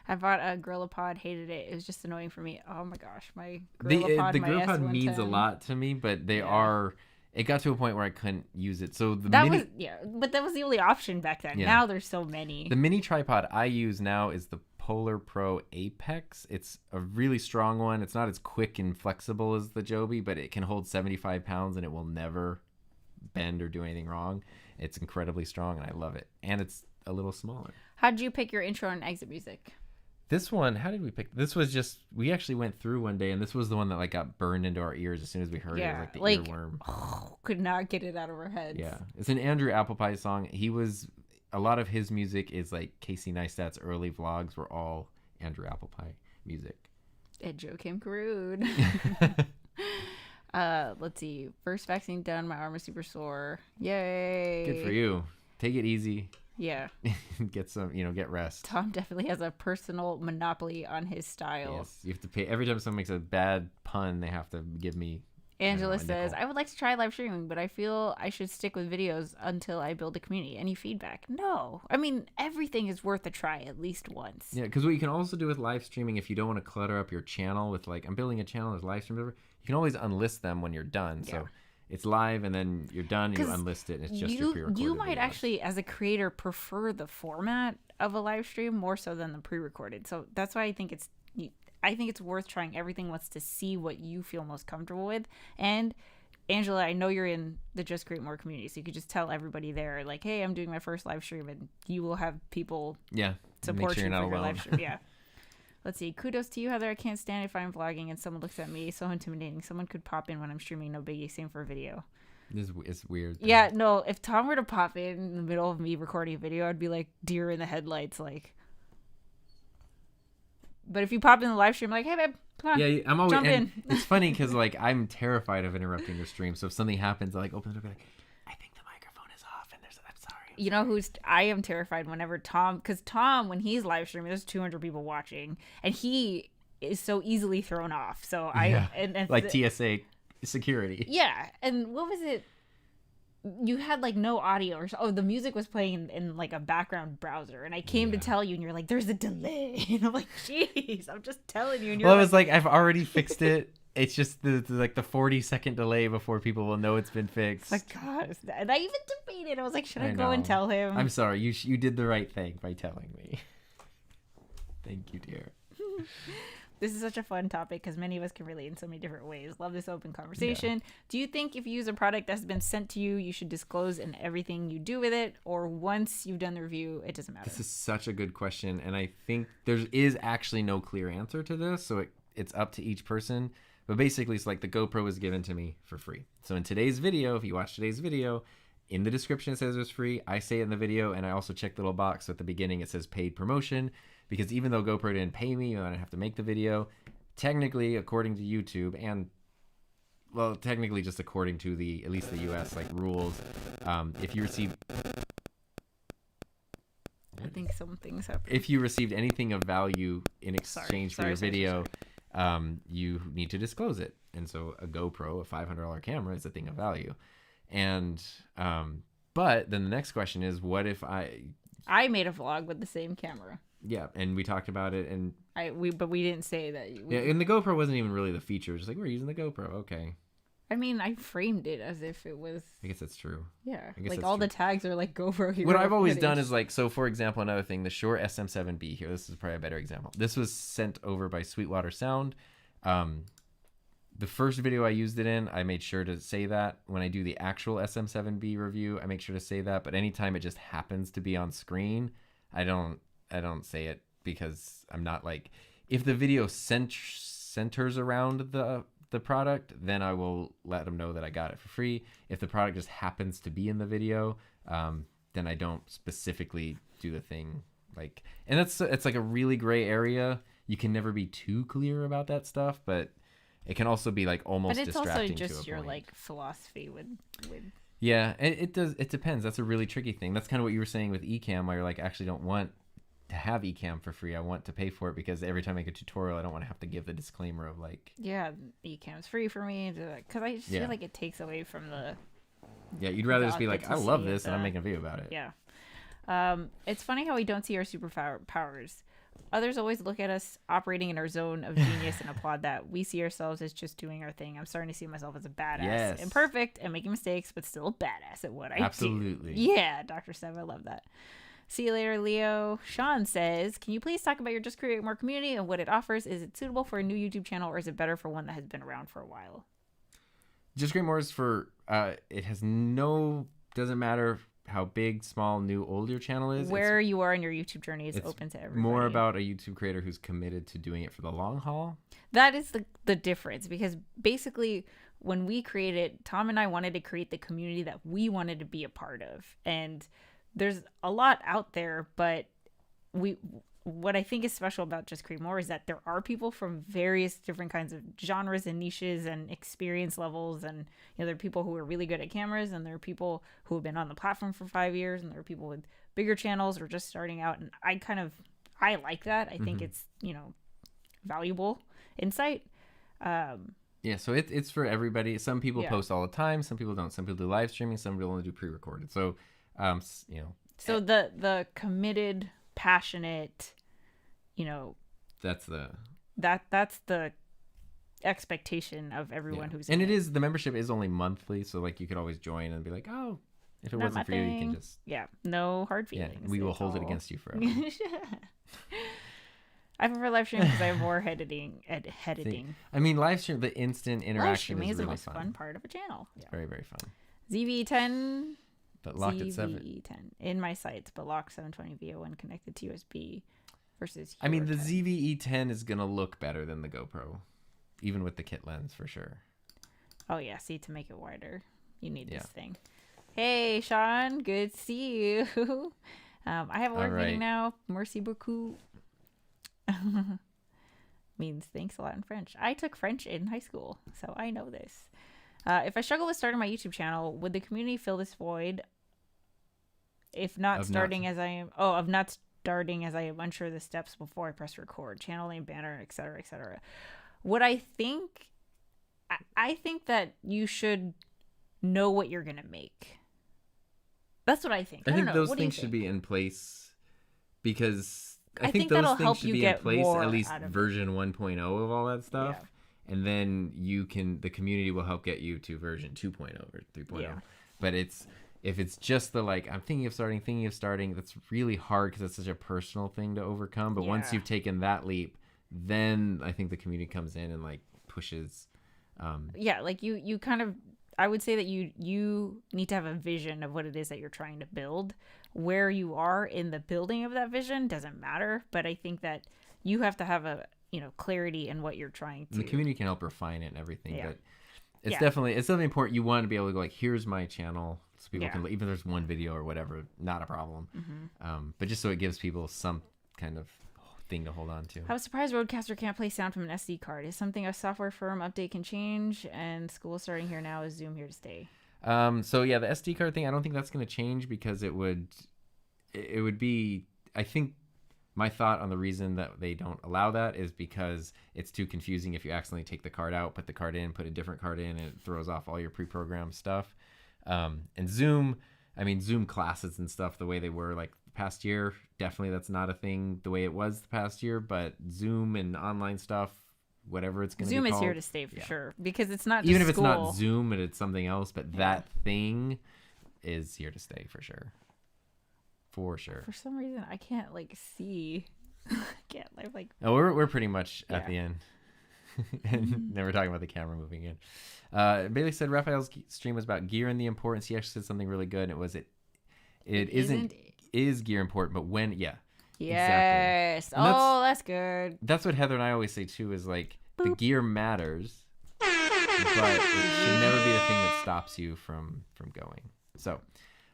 I bought a GorillaPod, hated it. It was just annoying for me. Oh my gosh, my The GorillaPod, my GorillaPod S110. means a lot to me, but they Yeah. are. It got to a point where I couldn't use it. So the That mini, was but that was the only option back then. Yeah. Now there's so many. the mini tripod I use now is the Polar Pro Apex. It's a really strong one. It's not as quick and flexible as the Joby, but it can hold 75 pounds and it will never bend or do anything wrong. It's incredibly strong and I love it. And it's a little smaller. How'd you pick your intro and exit music? This one, how did we pick? This was just, we actually went through one day and this was the one that like got burned into our ears as soon as we heard it. It was like the earworm. Oh, could not get it out of our heads. Yeah. It's an Andrew Applepie song. A lot of his music is like Casey Neistat's early vlogs were all Andrew Applepie music. And Joakim Karud. Let's see. First vaccine done. My arm is super sore. Yay. Good for you. Take it easy. Yeah. Get some, get rest. Tom definitely has a personal monopoly on his style. Yes. You have to pay every time someone makes a bad pun, they have to give me. Angela a says, nickel. I would like to try live streaming, but I feel I should stick with videos until I build a community. Any feedback? No. I mean, everything is worth a try at least once. Yeah, because what you can also do with live streaming, if you don't want to clutter up your channel with like, I'm building a channel as live stream, whatever, you can always unlist them when you're done. Yeah. So it's live and then you're done, you 'Cause unlist it, and it's just your pre-recorded You might video. actually, as a creator, prefer the format of a live stream more so than the pre-recorded. So that's why I think it's worth trying everything once to see what you feel most comfortable with. And Angela, I know you're in the Just Create More community, so you could just tell everybody there, like, hey, I'm doing my first live stream, and you will have people Yeah. support Make sure you you're for not your alone. live stream. Yeah. Let's see. Kudos to you, Heather. I can't stand if I'm vlogging and someone looks at me. So intimidating. Someone could pop in when I'm streaming. No biggie. Same for a video. It's weird. Yeah, no. If Tom were to pop in the middle of me recording a video, I'd be like deer in the headlights, like. But if you pop in the live stream, like, hey babe, come on. Yeah, I'm always. Jump and in. It's funny because like I'm terrified of interrupting your stream. So if something happens, I like open the door, and be like, I think the microphone is off, and I'm sorry. You know I am terrified whenever Tom, because Tom, when he's live streaming, there's 200 people watching, and he is so easily thrown off. So and like TSA security. Yeah, and what was it? You had like no audio the music was playing in like a background browser, and I came to tell you, and you're like, there's a delay, and I'm like, jeez, I'm just telling you. And you're Well, I was like, I've already fixed it. It's just the 40-second delay before people will know it's been fixed. like, God, and I even debated. I was like, should I I go and know. tell him? I'm sorry. You did the right thing by telling me. Thank you, dear. This is such a fun topic because many of us can relate in so many different ways. Love this open conversation. Do you think if you use a product that's been sent to you, you should disclose in everything you do with it, or once you've done the review, it doesn't matter? This is such a good question, and I think there is actually no clear answer to this, so it's up to each person. But basically, it's like the GoPro was given to me for free. So in today's video, if you watch today's video, in the description it says it was free. I say it in the video, and I also check the little box at the beginning. It says paid promotion, because even though GoPro didn't pay me and I didn't have to make the video, technically, according to YouTube and well, technically just according to at least the US like rules, if you receive I think something's happening. if you received anything of value in exchange for your video, you need to disclose it. And so a GoPro, a $500 camera, is a thing of value. And but then the next question is, what if I made a vlog with the same camera. Yeah, and we talked about it, and but we didn't say that. Yeah, and the GoPro wasn't even really the feature. It was just like, we're using the GoPro, okay. I mean, I framed it as if it was. I guess that's true. Yeah, I guess like that's all true. the tags are like GoPro here. What I've always done is like, so for example, another thing, the Shure SM7B here. This is probably a better example. This was sent over by Sweetwater Sound. The first video I used it in, I made sure to say that. When I do the actual SM7B review, I make sure to say that. But anytime it just happens to be on screen, I don't say it, because I'm not like, if the video centers around the product, then I will let them know that I got it for free. If the product just happens to be in the video, then I don't specifically do the thing. Like, and it's like a really gray area. You can never be too clear about that stuff, but it can also be like almost distracting to a point. But it's also just your like philosophy with. Yeah, it does. It depends. That's a really tricky thing. That's kind of what you were saying with Ecamm, where you're like, I actually don't want to have Ecamm for free. I want to pay for it, because every time I make a tutorial, I don't want to have to give the disclaimer of like, yeah, Ecamm's free for me, because I just feel like it takes away from the. Yeah, you'd rather just be like, I love this, and I'm making a video about it. Yeah. It's funny how we don't see our superpowers. Others always look at us operating in our zone of genius and applaud that. We see ourselves as just doing our thing. I'm starting to see myself as a badass. Yes. Imperfect and making mistakes, but still a badass at what I do. Absolutely. Yeah, Dr. Sev, I love that. See you later, Leo. Sean says, can you please talk about your Just Create More community and what it offers? Is it suitable for a new YouTube channel, or is it better for one that has been around for a while? Just Create More is for, it has doesn't matter how big, small, new, old your channel is. Where you are in your YouTube journey is open to everybody. More about a YouTube creator who's committed to doing it for the long haul. That is the difference, because basically when we created, Tom and I wanted to create the community that we wanted to be a part of. And there's a lot out there, but what I think is special about Just Create More is that there are people from various different kinds of genres and niches and experience levels. And, there are people who are really good at cameras, and there are people who have been on the platform for 5 years, and there are people with bigger channels or just starting out. And I like that. I think it's, valuable insight. Yeah, so it's for everybody. Some people post all the time. Some people don't. Some people do live streaming. Some people only do pre-recorded. So, So the committed, passionate, that's the expectation of everyone who's in it. Is the membership is only monthly, so like you could always join and be like, oh, if it wasn't for you, you can just no hard feelings. Yeah, we will hold it against you forever. I prefer live stream because I have more editing. I mean, live stream, the instant interaction live is the really most fun part of a channel. It's very, very fun. ZV10 but locked at 7 ZV10 in my sights, but locked 720 via when connected to USB versus. I mean, the ZV-E10 is gonna look better than the GoPro, even with the kit lens for sure. Oh yeah, see, to make it wider, you need this thing. Hey Sean, good to see you. I have a work meeting now. Merci beaucoup. Means thanks a lot in French. I took French in high school, so I know this. If I struggle with starting my YouTube channel, would the community fill this void? If not starting as I am unsure of the steps before I press record, channel name, banner, etc., etc. What I think that you should know what you're gonna make. That's what I think. I think those things should be in place, because I think that'll those things help should you be get in place, more at least out of version 1.0 of all that stuff. Yeah. And then the community will help get you to version 2.0 or 3.0. Yeah. But if it's just the like, I'm thinking of starting, that's really hard because it's such a personal thing to overcome. But once you've taken that leap, then I think the community comes in and like pushes. Like you kind of, I would say that you need to have a vision of what it is that you're trying to build. Where you are in the building of that vision doesn't matter, but I think that you have to have a clarity in what you're trying to. And the community can help refine it and everything, but it's definitely important. You want to be able to go like, here's my channel, so people can, even if there's one video or whatever, not a problem. But just so it gives people some kind of thing to hold on to. I was surprised Rodecaster can't play sound from an SD card. Is something a software firm update can change, and school starting here now. Is Zoom here to stay? So yeah, the SD card thing, I don't think that's going to change because it would be, I think my thought on the reason that they don't allow that is because it's too confusing if you accidentally take the card out, put the card in, put a different card in, and it throws off all your pre-programmed stuff. And Zoom classes and stuff, the way they were like the past year, definitely that's not a thing the way it was the past year, but Zoom and online stuff, whatever it's going to be called. Zoom is here to stay for sure, because it's not just even if school. it's not Zoom and it's something else, but that thing is here to stay for sure. For sure. For some reason, I can't like see. I can't like. Oh, we're pretty much at the end. And then we're talking about the camera moving in. Bailey said Raphael's stream was about gear and the importance. He actually said something really good. And it was it is gear important, but when Yes. Exactly. Oh, that's good. That's what Heather and I always say too. Is like the gear matters, but it should never be the thing that stops you from going. So,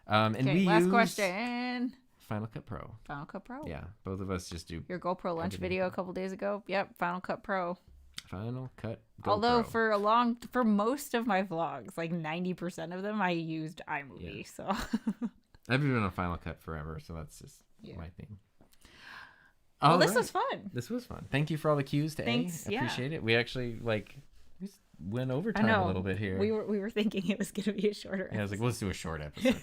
and we last question. Final Cut Pro. Final Cut Pro. Yeah, both of us just do your GoPro lunch video a couple days ago. Yep, Final Cut Pro. Final Cut GoPro. Although for most of my vlogs, like 90% of them, I used iMovie. So I've been on Final Cut forever, so that's just my thing. Well, this was fun. This was fun. Thank you for all the cues to Thanks, A. Appreciate it. We actually we went overtime a little bit here. We were thinking it was gonna be a shorter episode. Yeah, I was like, let's do a short episode.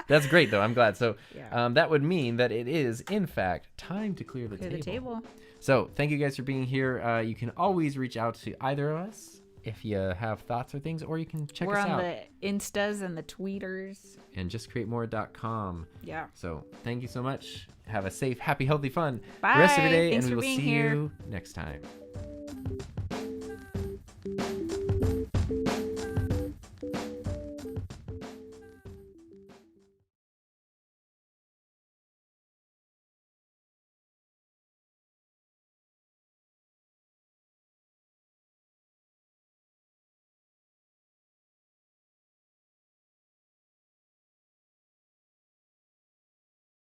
That's great though. I'm glad. So that would mean that it is in fact time to clear the table. So thank you guys for being here. You can always reach out to either of us if you have thoughts or things, or you can check us out. We're on the Instas and the Tweeters. And justcreatemore.com. Yeah. So thank you so much. Have a safe, happy, healthy, fun Bye. the rest of your day, Thanks and we for will being see here. you next time.